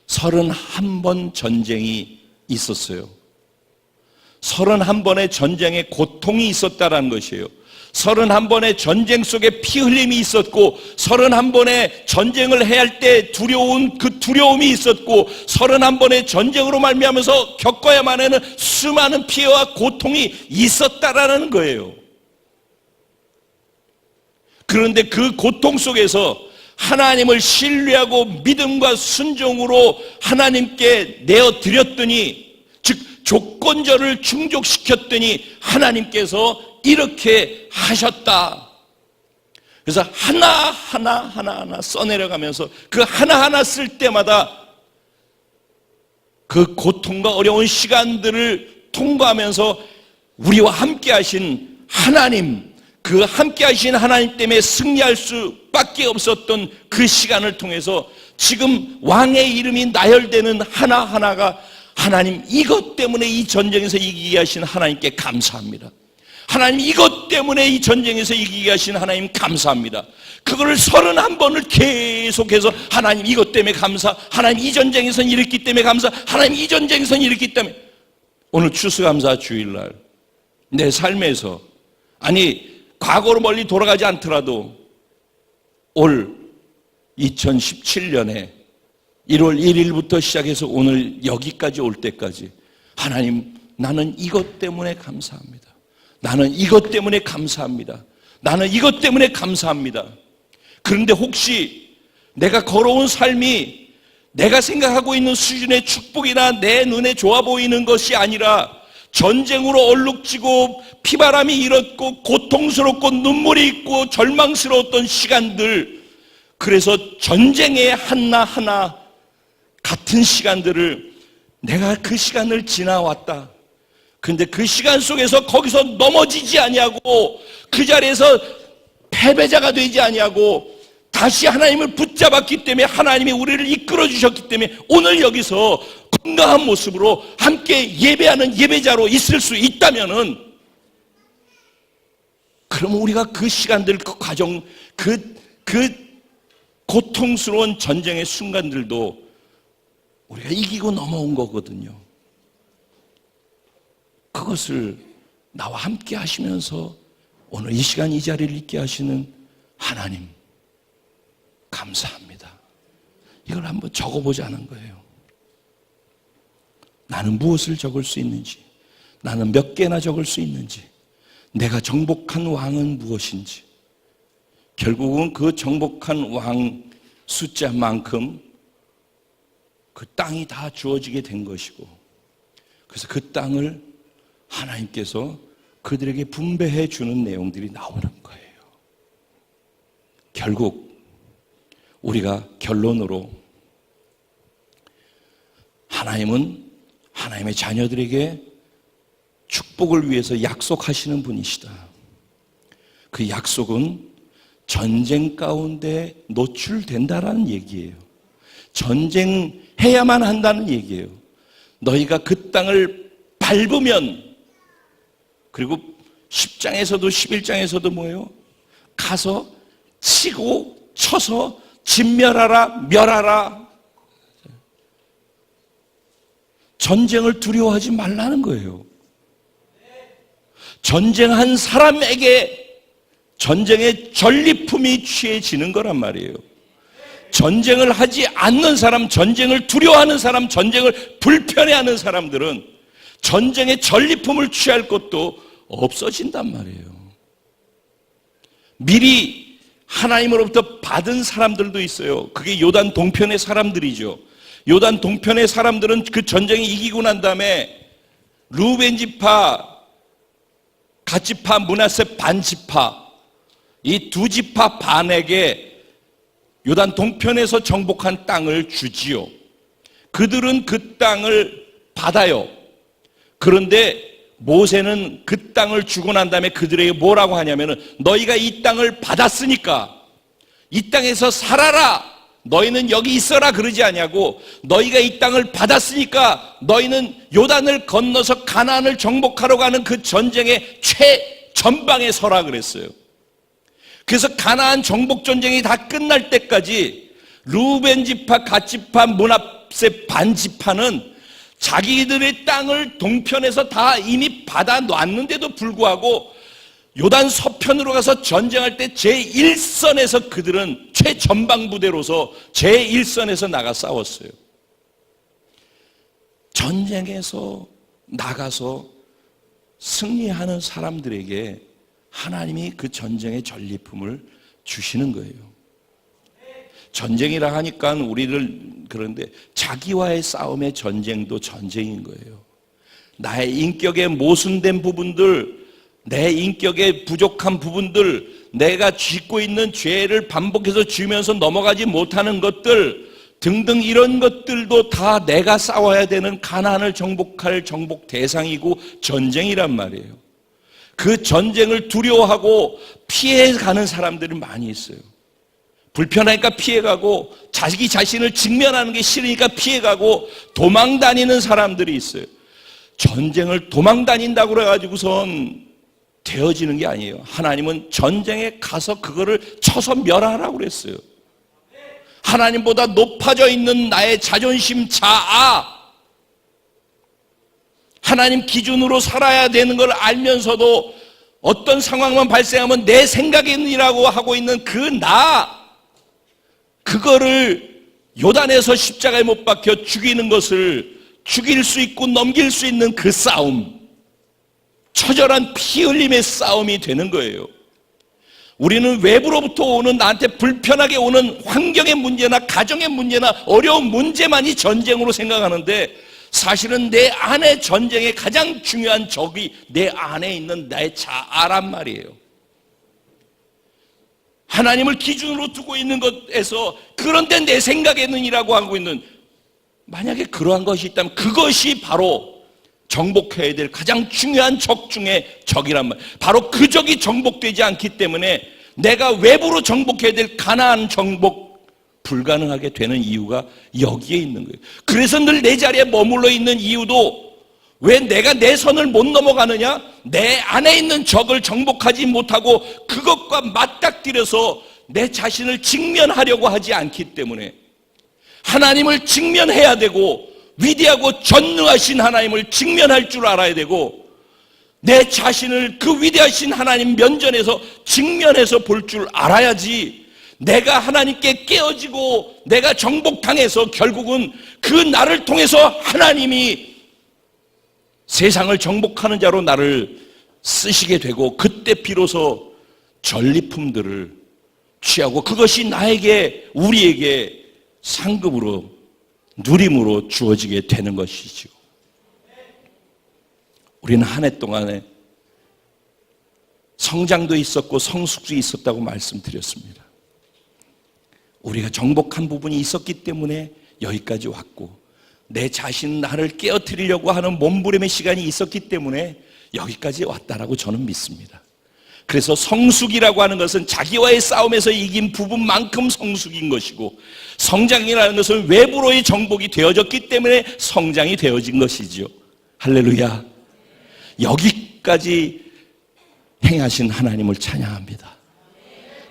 31번 전쟁이 있었어요. 31번의 전쟁의 고통이 있었다라는 것이에요. 31번의 전쟁 속에 피 흘림이 있었고 31번의 전쟁을 해야 할 때 두려운 그 두려움이 있었고 31번의 전쟁으로 말미암아서 겪어야만 하는 수많은 피해와 고통이 있었다라는 거예요. 그런데 그 고통 속에서 하나님을 신뢰하고 믿음과 순종으로 하나님께 내어드렸더니, 즉 조건절을 충족시켰더니 하나님께서 이렇게 하셨다. 그래서 하나하나 써내려가면서 그 하나하나 쓸 때마다 그 고통과 어려운 시간들을 통과하면서 우리와 함께 하신 하나님, 그 함께 하신 하나님 때문에 승리할 수밖에 없었던 그 시간을 통해서 지금 왕의 이름이 나열되는 하나하나가 하나님 이것 때문에 이 전쟁에서 이기게 하신 하나님께 감사합니다. 하나님 이것 때문에 이 전쟁에서 이기게 하신 하나님 감사합니다. 그거를 31번을 계속해서 하나님 이것 때문에 감사, 하나님 이 전쟁에서는 이랬기 때문에 감사, 하나님 이 전쟁에서는 이랬기 때문에. 오늘 추수감사 주일날 내 삶에서, 아니 과거로 멀리 돌아가지 않더라도 올 2017년에 1월 1일부터 시작해서 오늘 여기까지 올 때까지 하나님 나는 이것 때문에 감사합니다. 나는 이것 때문에 감사합니다. 나는 이것 때문에 감사합니다. 그런데 혹시 내가 걸어온 삶이 내가 생각하고 있는 수준의 축복이나 내 눈에 좋아 보이는 것이 아니라 전쟁으로 얼룩지고 피바람이 일었고 고통스럽고 눈물이 있고 절망스러웠던 시간들, 그래서 전쟁의 하나하나 같은 시간들을 내가 그 시간을 지나왔다. 그런데 그 시간 속에서 거기서 넘어지지 아니하고 그 자리에서 패배자가 되지 아니하고 다시 하나님을 붙잡았기 때문에 하나님이 우리를 이끌어 주셨기 때문에 오늘 여기서 건강한 모습으로 함께 예배하는 예배자로 있을 수 있다면은, 그러면 우리가 그 시간들, 그 과정, 그 고통스러운 전쟁의 순간들도 우리가 이기고 넘어온 거거든요. 그것을 나와 함께 하시면서 오늘 이 시간 이 자리를 있게 하시는 하나님 감사합니다. 이걸 한번 적어보자는 거예요. 나는 무엇을 적을 수 있는지, 나는 몇 개나 적을 수 있는지, 내가 정복한 왕은 무엇인지, 결국은 그 정복한 왕 숫자만큼 그 땅이 다 주어지게 된 것이고, 그래서 그 땅을 하나님께서 그들에게 분배해 주는 내용들이 나오는 거예요. 결국 우리가 결론으로 하나님은 하나님의 자녀들에게 축복을 위해서 약속하시는 분이시다. 그 약속은 전쟁 가운데 노출된다라는 얘기예요. 전쟁해야만 한다는 얘기예요. 너희가 그 땅을 밟으면, 그리고 10장에서도 11장에서도 뭐예요? 가서 치고 쳐서 진멸하라, 멸하라. 전쟁을 두려워하지 말라는 거예요. 전쟁한 사람에게 전쟁의 전리품이 취해지는 거란 말이에요. 전쟁을 하지 않는 사람, 전쟁을 두려워하는 사람, 전쟁을 불편해하는 사람들은 전쟁의 전리품을 취할 것도 없어진단 말이에요. 미리 하나님으로부터 받은 사람들도 있어요. 그게 요단 동편의 사람들이죠. 요단 동편의 사람들은 그 전쟁이 이기고 난 다음에 루벤 지파, 갓 지파, 므낫세 반 지파, 이 두 지파 반에게 요단 동편에서 정복한 땅을 주지요. 그들은 그 땅을 받아요. 그런데 모세는 그 땅을 주고 난 다음에 그들에게 뭐라고 하냐면은 너희가 이 땅을 받았으니까 이 땅에서 살아라. 너희는 여기 있어라 그러지 아니하고 너희가 이 땅을 받았으니까 너희는 요단을 건너서 가나안을 정복하러 가는 그 전쟁의 최전방에 서라 그랬어요. 그래서 가나안 정복 전쟁이 다 끝날 때까지 루벤 지파, 갓 지파, 므낫세 반 지파는 자기들의 땅을 동편에서 다 이미 받아놨는데도 불구하고 요단 서편으로 가서 전쟁할 때 제1선에서 그들은 최전방 부대로서 제1선에서 나가 싸웠어요. 전쟁에서 나가서 승리하는 사람들에게 하나님이 그 전쟁의 전리품을 주시는 거예요. 전쟁이라 하니까 우리를 그런데 자기와의 싸움의 전쟁도 전쟁인 거예요. 나의 인격에 모순된 부분들, 내 인격에 부족한 부분들, 내가 짓고 있는 죄를 반복해서 지으면서 넘어가지 못하는 것들 등등 이런 것들도 다 내가 싸워야 되는 가나안을 정복할 정복 대상이고 전쟁이란 말이에요. 그 전쟁을 두려워하고 피해가는 사람들이 많이 있어요. 불편하니까 피해가고 자기 자신을 직면하는 게 싫으니까 피해가고 도망 다니는 사람들이 있어요. 전쟁을 도망 다닌다고 그래가지고선 되어지는 게 아니에요. 하나님은 전쟁에 가서 그거를 쳐서 멸하라고 그랬어요. 하나님보다 높아져 있는 나의 자존심, 자아, 하나님 기준으로 살아야 되는 걸 알면서도 어떤 상황만 발생하면 내 생각이라고 하고 있는 그 나, 그거를 요단에서 십자가에 못 박혀 죽이는 것을 죽일 수 있고 넘길 수 있는 그 싸움, 처절한 피 흘림의 싸움이 되는 거예요. 우리는 외부로부터 오는 나한테 불편하게 오는 환경의 문제나 가정의 문제나 어려운 문제만이 전쟁으로 생각하는데 사실은 내 안의 전쟁의 가장 중요한 적이 내 안에 있는 나의 자아란 말이에요. 하나님을 기준으로 두고 있는 것에서 그런데 내 생각에는이라고 하고 있는, 만약에 그러한 것이 있다면 그것이 바로 정복해야 될 가장 중요한 적 중에 적이란 말. 바로 그 적이 정복되지 않기 때문에 내가 외부로 정복해야 될 가나안 정복 불가능하게 되는 이유가 여기에 있는 거예요. 그래서 늘 내 자리에 머물러 있는 이유도 왜 내가 내 선을 못 넘어가느냐? 내 안에 있는 적을 정복하지 못하고 그것과 맞닥뜨려서 내 자신을 직면하려고 하지 않기 때문에 하나님을 직면해야 되고 위대하고 전능하신 하나님을 직면할 줄 알아야 되고 내 자신을 그 위대하신 하나님 면전에서 직면해서 볼 줄 알아야지 내가 하나님께 깨어지고 내가 정복당해서 결국은 그 나를 통해서 하나님이 세상을 정복하는 자로 나를 쓰시게 되고 그때 비로소 전리품들을 취하고 그것이 나에게 우리에게 상급으로 누림으로 주어지게 되는 것이죠. 우리는 한 해 동안에 성장도 있었고 성숙도 있었다고 말씀드렸습니다. 우리가 정복한 부분이 있었기 때문에 여기까지 왔고 내 자신 나를 깨어뜨리려고 하는 몸부림의 시간이 있었기 때문에 여기까지 왔다라고 저는 믿습니다. 그래서 성숙이라고 하는 것은 자기와의 싸움에서 이긴 부분만큼 성숙인 것이고 성장이라는 것은 외부로의 정복이 되어졌기 때문에 성장이 되어진 것이죠. 할렐루야. 여기까지 행하신 하나님을 찬양합니다.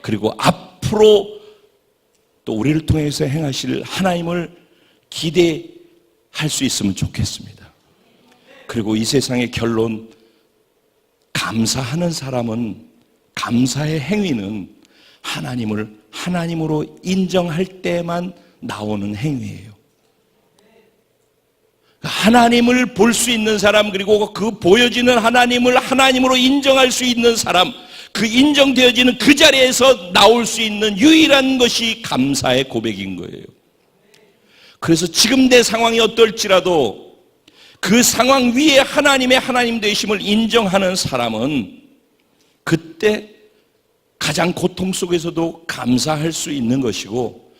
그리고 앞으로 또 우리를 통해서 행하실 하나님을 기대할 수 있으면 좋겠습니다. 그리고 이 세상의 결론, 감사하는 사람은, 감사의 행위는 하나님을 하나님으로 인정할 때만 나오는 행위예요. 하나님을 볼 수 있는 사람, 그리고 그 보여지는 하나님을 하나님으로 인정할 수 있는 사람, 그 인정되어지는 그 자리에서 나올 수 있는 유일한 것이 감사의 고백인 거예요. 그래서 지금 내 상황이 어떨지라도 그 상황 위에 하나님의 하나님 되심을 인정하는 사람은 그때 가장 고통 속에서도 감사할 수 있는 것이고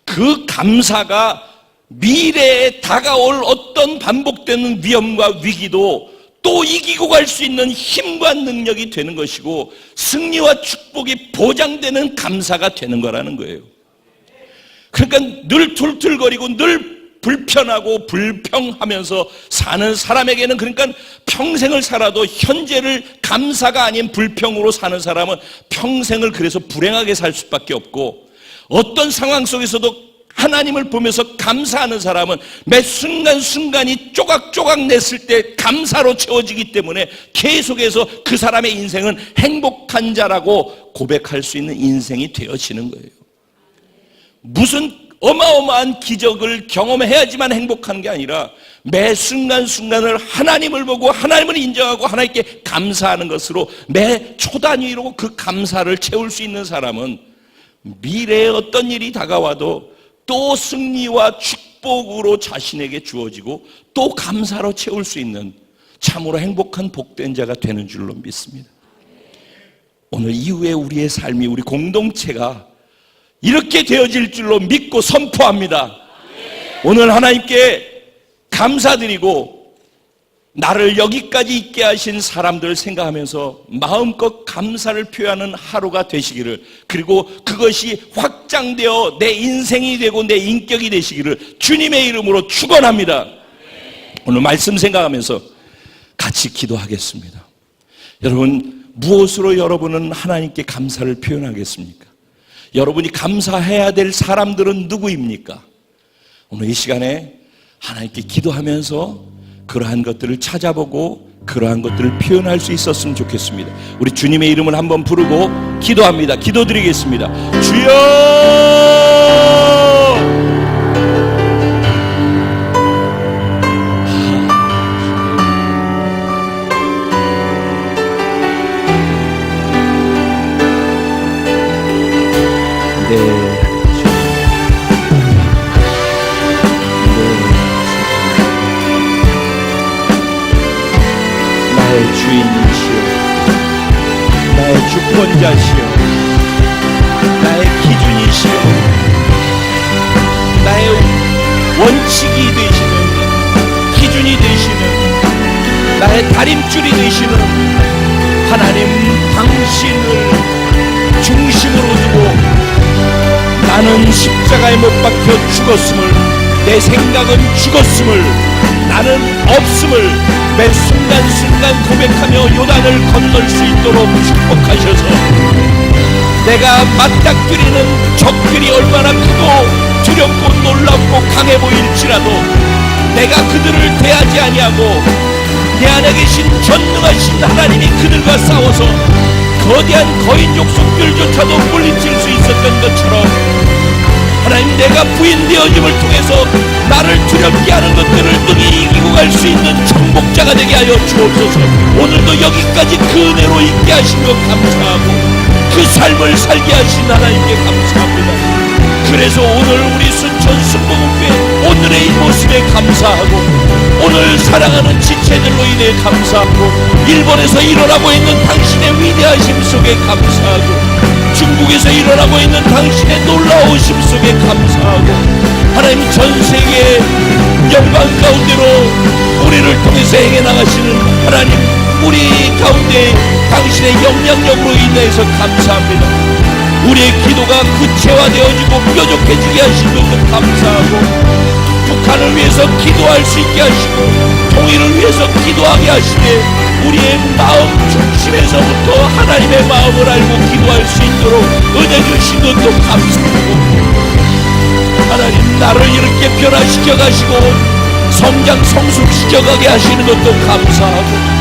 그 감사가 미래에 다가올 어떤 반복되는 위험과 위기도 또 이기고 갈 수 있는 힘과 능력이 되는 것이고, 승리와 축복이 보장되는 감사가 되는 거라는 거예요. 그러니까 늘 툴툴거리고 늘 불편하고 불평하면서 사는 사람에게는, 그러니까 평생을 살아도 현재를 감사가 아닌 불평으로 사는 사람은 평생을 그래서 불행하게 살 수밖에 없고, 어떤 상황 속에서도 하나님을 보면서 감사하는 사람은 매 순간순간이 쪼각쪼각 냈을 때 감사로 채워지기 때문에 계속해서 그 사람의 인생은 행복한 자라고 고백할 수 있는 인생이 되어지는 거예요. 무슨 어마어마한 기적을 경험해야지만 행복한 게 아니라 매 순간순간을 하나님을 보고 하나님을 인정하고 하나님께 감사하는 것으로 매 초 단위로 그 감사를 채울 수 있는 사람은 미래에 어떤 일이 다가와도 또 승리와 축복으로 자신에게 주어지고 또 감사로 채울 수 있는 참으로 행복한 복된 자가 되는 줄로 믿습니다. 오늘 이후에 우리의 삶이, 우리 공동체가 이렇게 되어질 줄로 믿고 선포합니다. 오늘 하나님께 감사드리고 나를 여기까지 있게 하신 사람들을 생각하면서 마음껏 감사를 표현하는 하루가 되시기를, 그리고 그것이 확장되어 내 인생이 되고 내 인격이 되시기를 주님의 이름으로 축원합니다. 오늘 말씀 생각하면서 같이 기도하겠습니다. 여러분, 무엇으로 여러분은 하나님께 감사를 표현하겠습니까? 여러분이 감사해야 될 사람들은 누구입니까? 오늘 이 시간에 하나님께 기도하면서 그러한 것들을 찾아보고 그러한 것들을 표현할 수 있었으면 좋겠습니다. 우리 주님의 이름을 한번 부르고 기도합니다. 기도드리겠습니다. 주여! 나의 주인이시여, 나의 주권자시여, 나의 기준이시여, 나의 원칙이 되시는, 기준이 되시는, 나의 다림줄이 되시는 하나님, 당신을 중심으로 두고 나는 십자가에 못 박혀 죽었음을, 내 생각은 죽었음을, 나는 없음을 매 순간순간 고백하며 요단을 건널 수 있도록 축복하셔서 내가 맞닥뜨리는 적들이 얼마나 크고 두렵고 놀랍고 강해 보일지라도 내가 그들을 대하지 아니하고 내 안에 계신 전능하신 하나님이 그들과 싸워서 거대한 거인 족속들조차도 물리칠 수 있었던 것처럼, 하나님, 내가 부인되어짐을 통해서 나를 두렵게 하는 것들을 능히 이기고 갈 수 있는 정복자가 되게 하여 주옵소서. 오늘도 여기까지 그 은혜로 있게 하신 것 감사하고 그 삶을 살게 하신 하나님께 감사합니다. 그래서 오늘 우리 순천 순복음교회 오늘의 이 모습에 감사하고, 오늘 사랑하는 지체들로 인해 감사하고, 일본에서 일어나고 있는 당신의 위대하심 속에 감사하고, 중국에서 일어나고 있는 당신의 놀라우심 속에 감사하고, 하나님, 전 세계의 영광 가운데로 우리를 통해서 행해 나가시는 하나님, 우리 가운데 당신의 영향력으로 인해서 감사합니다. 우리의 기도가 구체화되어지고 뾰족해지게 하신 것도 감사하고, 북한을 위해서 기도할 수 있게 하시고 통일을 위해서 기도하게 하시되 우리의 마음 중심에서부터 하나님의 마음을 알고 기도할 수 있도록 은혜 주신 것도 감사하고, 하나님, 나를 이렇게 변화시켜 가시고 성장 성숙시켜 가게 하시는 것도 감사하고,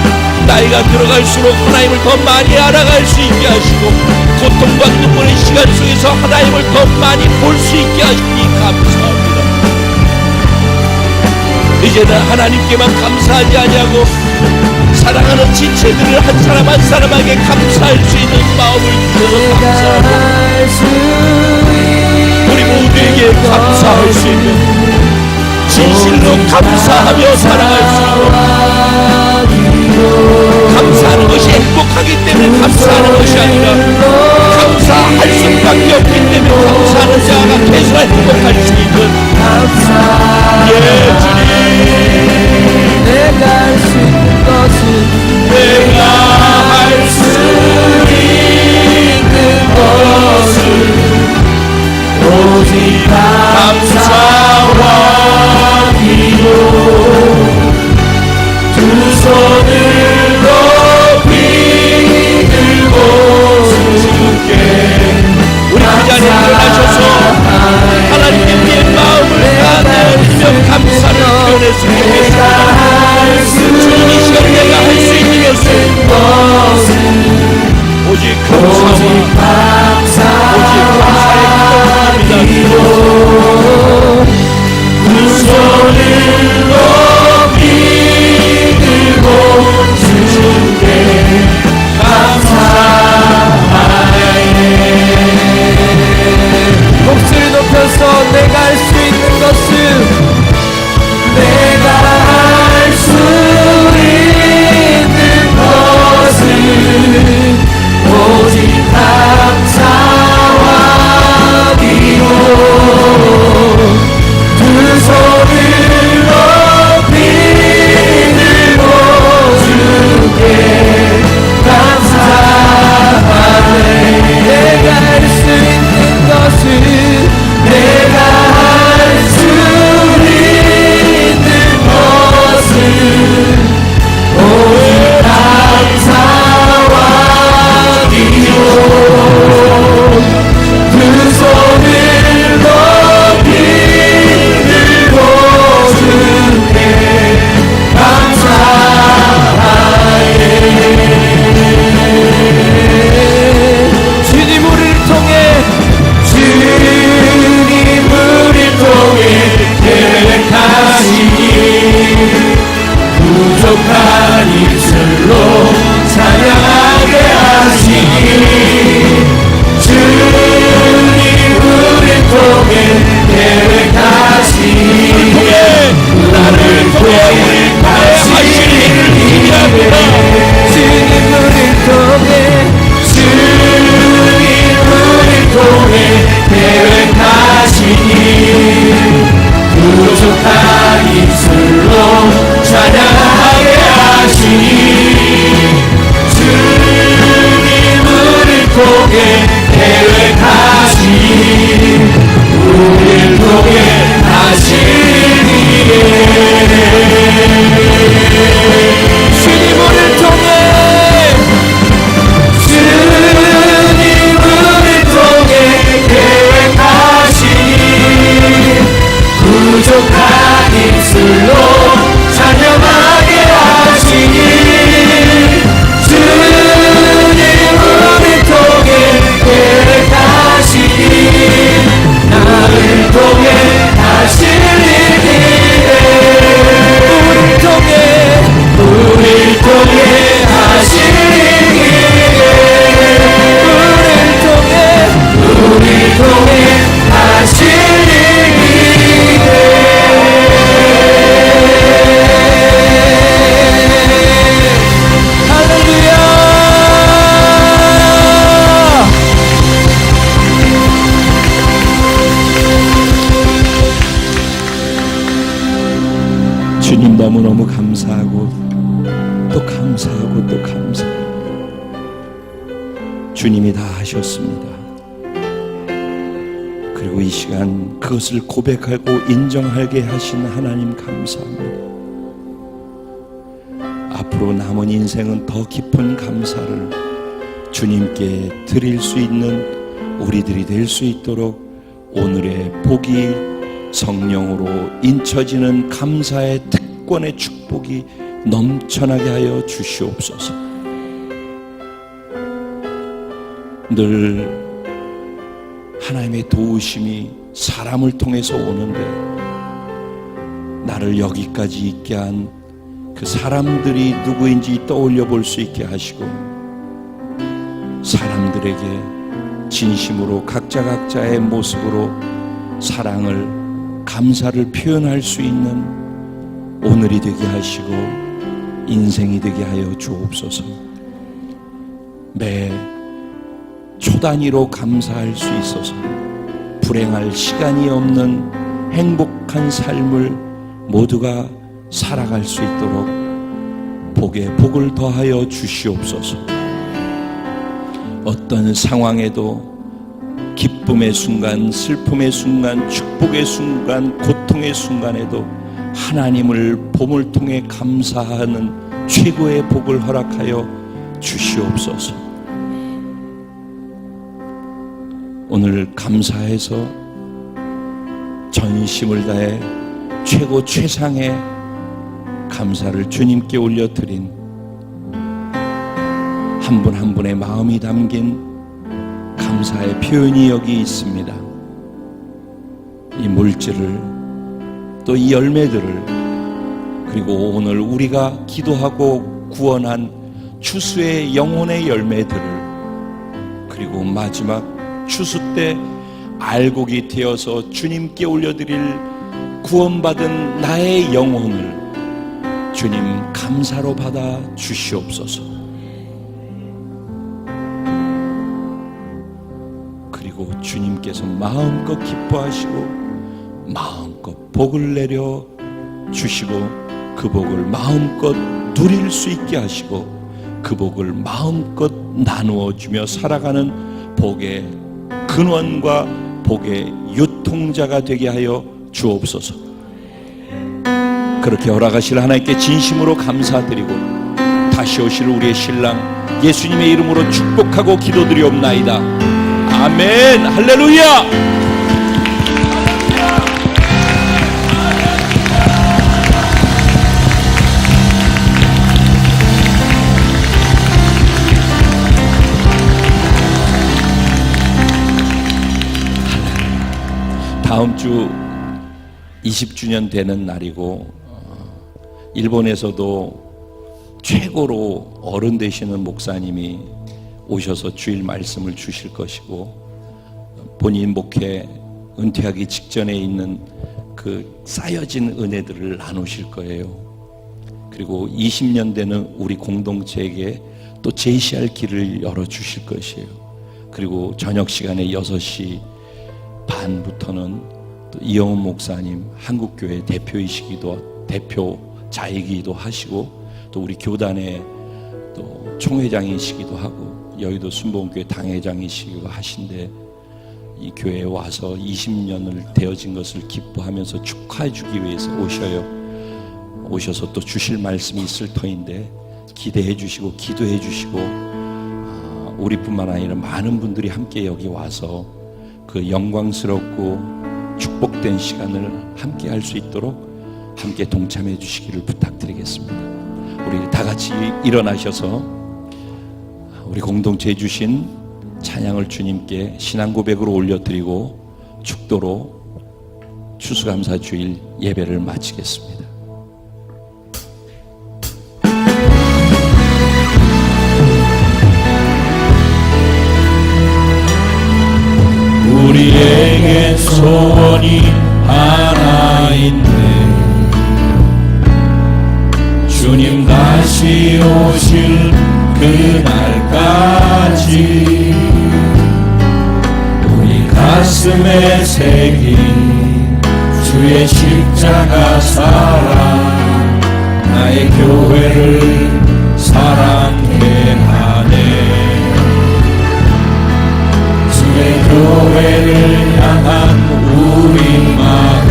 나이가 들어갈수록 하나님을 더 많이 알아갈 수 있게 하시고 고통과 눈물의 시간 속에서 하나님을 더 많이 볼 수 있게 하시니 감사합니다. 이제는 하나님께만 감사하지 아니하고 사랑하는 지체들을 한 사람 한 사람에게 감사할 수 있는 마음을 주셔서 감사하고, 우리 모두에게 감사할 수 있는, 진실로 감사하며 살아갈 수 있는, 감사하는 것이 행복하기 때문에 감사하는 것이 아니라 감사 감사할 수밖에 없기 때문에 감사하는 자가 계속 행복할 수 있는 예 주님 내가 할 수 있는 것은 내가 할 수 있는 것은 오직 감사와 기도 두 손을 높이 들고 주께 우리 그 자리에 일어나셔서 하나님께 우리의 마음을 나누며 감사를 표현했으면 좋겠습니다. 주님 이 시간 내가 할 수 있는 것은 오직 감사의 기도입니다. 두 손을 높이 들고 주께 목소리 높여서 내가 할 수 있는 것은 내가 할 수 있는 것은 오직 감사와 기도 두 손을 높이 들고 주께 감사하네 내가 할 수 있는 것은 내가 할 수 있는 것은 오직 감사와 기도 두 손을 높이 들고 주께 감사하네 주님 우리를 통해 계획하시니 부족한 입술로 찬양하게 하시니 주님 우리를 통해 계획하시니 나를 통해 하시니 주님 우리를 통해 주님 우리를 통해 계획하시니 부족한 입술로 찬양하게 하시니 주님을 통해 계획하시니 우리를 통해 하시니 주님을 통해 주님을 통해 계획하시니 부족한 입술로 찬양하게 하시니 주님 우리 통해 계획하시니 나를 통해 하실 일이래 우리 통해 하실 일이래 우리 통해 하실 일이래 주님 너무너무 감사하고 또 감사하고 또 감사해요. 주님이 다 하셨습니다. 그리고 이 시간 그것을 고백하고 인정하게 하신 하나님 감사합니다. 앞으로 남은 인생은 더 깊은 감사를 주님께 드릴 수 있는 우리들이 될 수 있도록 오늘의 복이 성령으로 인쳐지는 감사의 특권의 축복이 넘쳐나게 하여 주시옵소서. 늘 하나님의 도우심이 사람을 통해서 오는데 나를 여기까지 있게 한 그 사람들이 누구인지 떠올려 볼 수 있게 하시고 사람들에게 진심으로 각자의 모습으로 사랑을 감사를 표현할 수 있는 오늘이 되게 하시고 인생이 되게 하여 주옵소서. 매 단위로 감사할 수 있어서 불행할 시간이 없는 행복한 삶을 모두가 살아갈 수 있도록 복에 복을 더하여 주시옵소서. 어떤 상황에도 기쁨의 순간, 슬픔의 순간, 축복의 순간, 고통의 순간에도 하나님을 봄을 통해 감사하는 최고의 복을 허락하여 주시옵소서. 오늘 감사해서 전심을 다해 최고 최상의 감사를 주님께 올려드린 한 분 한 분의 마음이 담긴 감사의 표현이 여기 있습니다. 이 물질을, 또 이 열매들을, 그리고 오늘 우리가 기도하고 구원한 추수의 영혼의 열매들을, 그리고 마지막 추수 때 알곡이 되어서 주님께 올려드릴 구원받은 나의 영혼을 주님 감사로 받아 주시옵소서. 그리고 주님께서 마음껏 기뻐하시고 마음껏 복을 내려 주시고 그 복을 마음껏 누릴 수 있게 하시고 그 복을 마음껏 나누어 주며 살아가는 복의 근원과 복의 유통자가 되게 하여 주옵소서. 그렇게 허락하실 하나님께 진심으로 감사드리고 다시 오실 우리의 신랑 예수님의 이름으로 축복하고 기도드리옵나이다. 아멘. 할렐루야. 다음 주 20주년 되는 날이고 일본에서도 최고로 어른 되시는 목사님이 오셔서 주일 말씀을 주실 것이고 본인 목회 은퇴하기 직전에 있는 그 쌓여진 은혜들을 나누실 거예요. 그리고 20년 되는 우리 공동체에게 또 제시할 길을 열어주실 것이에요. 그리고 저녁 시간에 6시 반부터는 또 이영훈 목사님 한국교회 대표자이기도 하시고 또 우리 교단의 또 총회장이시기도 하고 여의도 순복음교회 당회장이시기도 하신데 이 교회에 와서 20년을 되어진 것을 기뻐하면서 축하해 주기 위해서 오셔서 또 주실 말씀이 있을 터인데 기대해 주시고 기도해 주시고 우리뿐만 아니라 많은 분들이 함께 여기 와서 그 영광스럽고 축복된 시간을 함께 할 수 있도록 함께 동참해 주시기를 부탁드리겠습니다. 우리 다 같이 일어나셔서 우리 공동체에 주신 찬양을 주님께 신앙 고백으로 올려드리고 축도로 추수감사 주일 예배를 마치겠습니다. 우리에게 소원이 하나 있네. 주님 다시 오실 그날까지 우리 가슴에 새긴 주의 십자가 사랑 나의 교회를 사랑케 하네. 주의 교회를 향한 우리 마음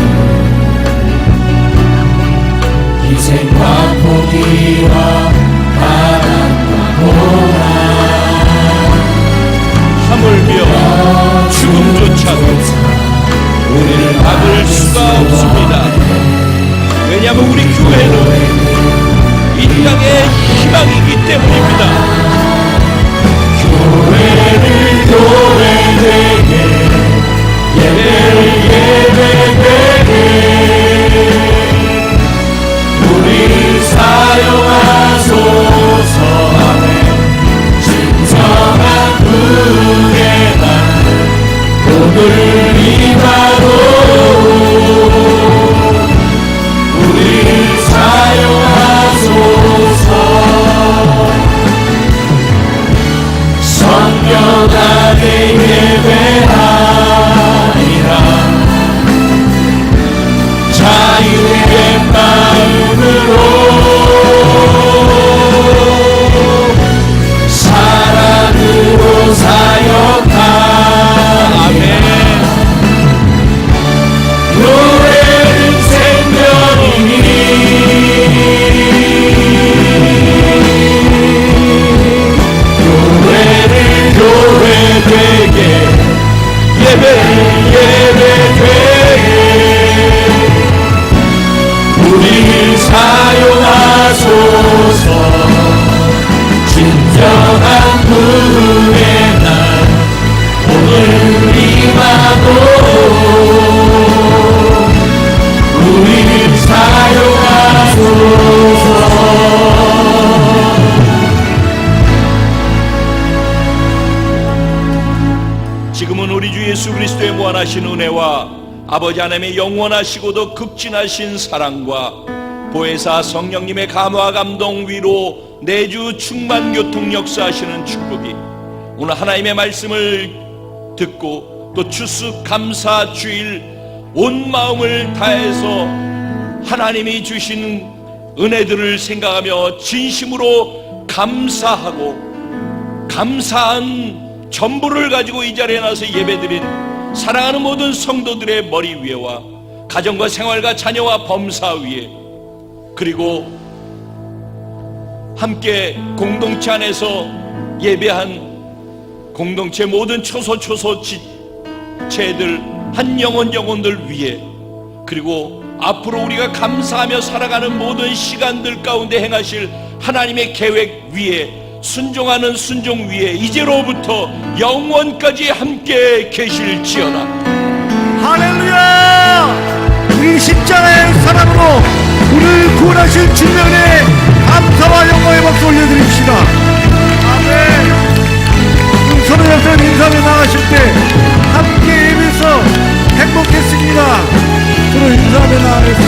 희생과 포기와 바람과 고난 하물며 죽음조차도 우리를 막을 수가 없습니다. 왜냐하면 우리 교회는 이 땅의 희망이기 때문입니다. 교회를 교회되게 예배를 예배되게 우리를 사용하소서. 아멘. 진정한 은혜가 복을 임하고 우리를 사용하소서. 무한하신 은혜와 아버지 하나님의 영원하시고도 극진하신 사랑과 보혜사 성령님의 감화 감동 위로 내주 충만 교통 역사하시는 축복이 오늘 하나님의 말씀을 듣고 또 추수 감사 주일 온 마음을 다해서 하나님이 주신 은혜들을 생각하며 진심으로 감사하고 감사한 전부를 가지고 이 자리에 나서 예배드린 사랑하는 모든 성도들의 머리 위에와 가정과 생활과 자녀와 범사 위에 그리고 함께 공동체 안에서 예배한 공동체 모든 초소 지체들 한 영혼들 위에 그리고 앞으로 우리가 감사하며 살아가는 모든 시간들 가운데 행하실 하나님의 계획 위에 순종하는 순종 위에 이제로부터 영원까지 함께 계실지어다. 할렐루야! 우리 십자가의 사랑으로 우리를 구원하실 주님의 감사와 영광의 박수 올려드립시다. 아멘. 서로 옆에 인사를 나가실 때 함께 예배해서 행복했습니다. 서로 인사하며 나가겠습니다.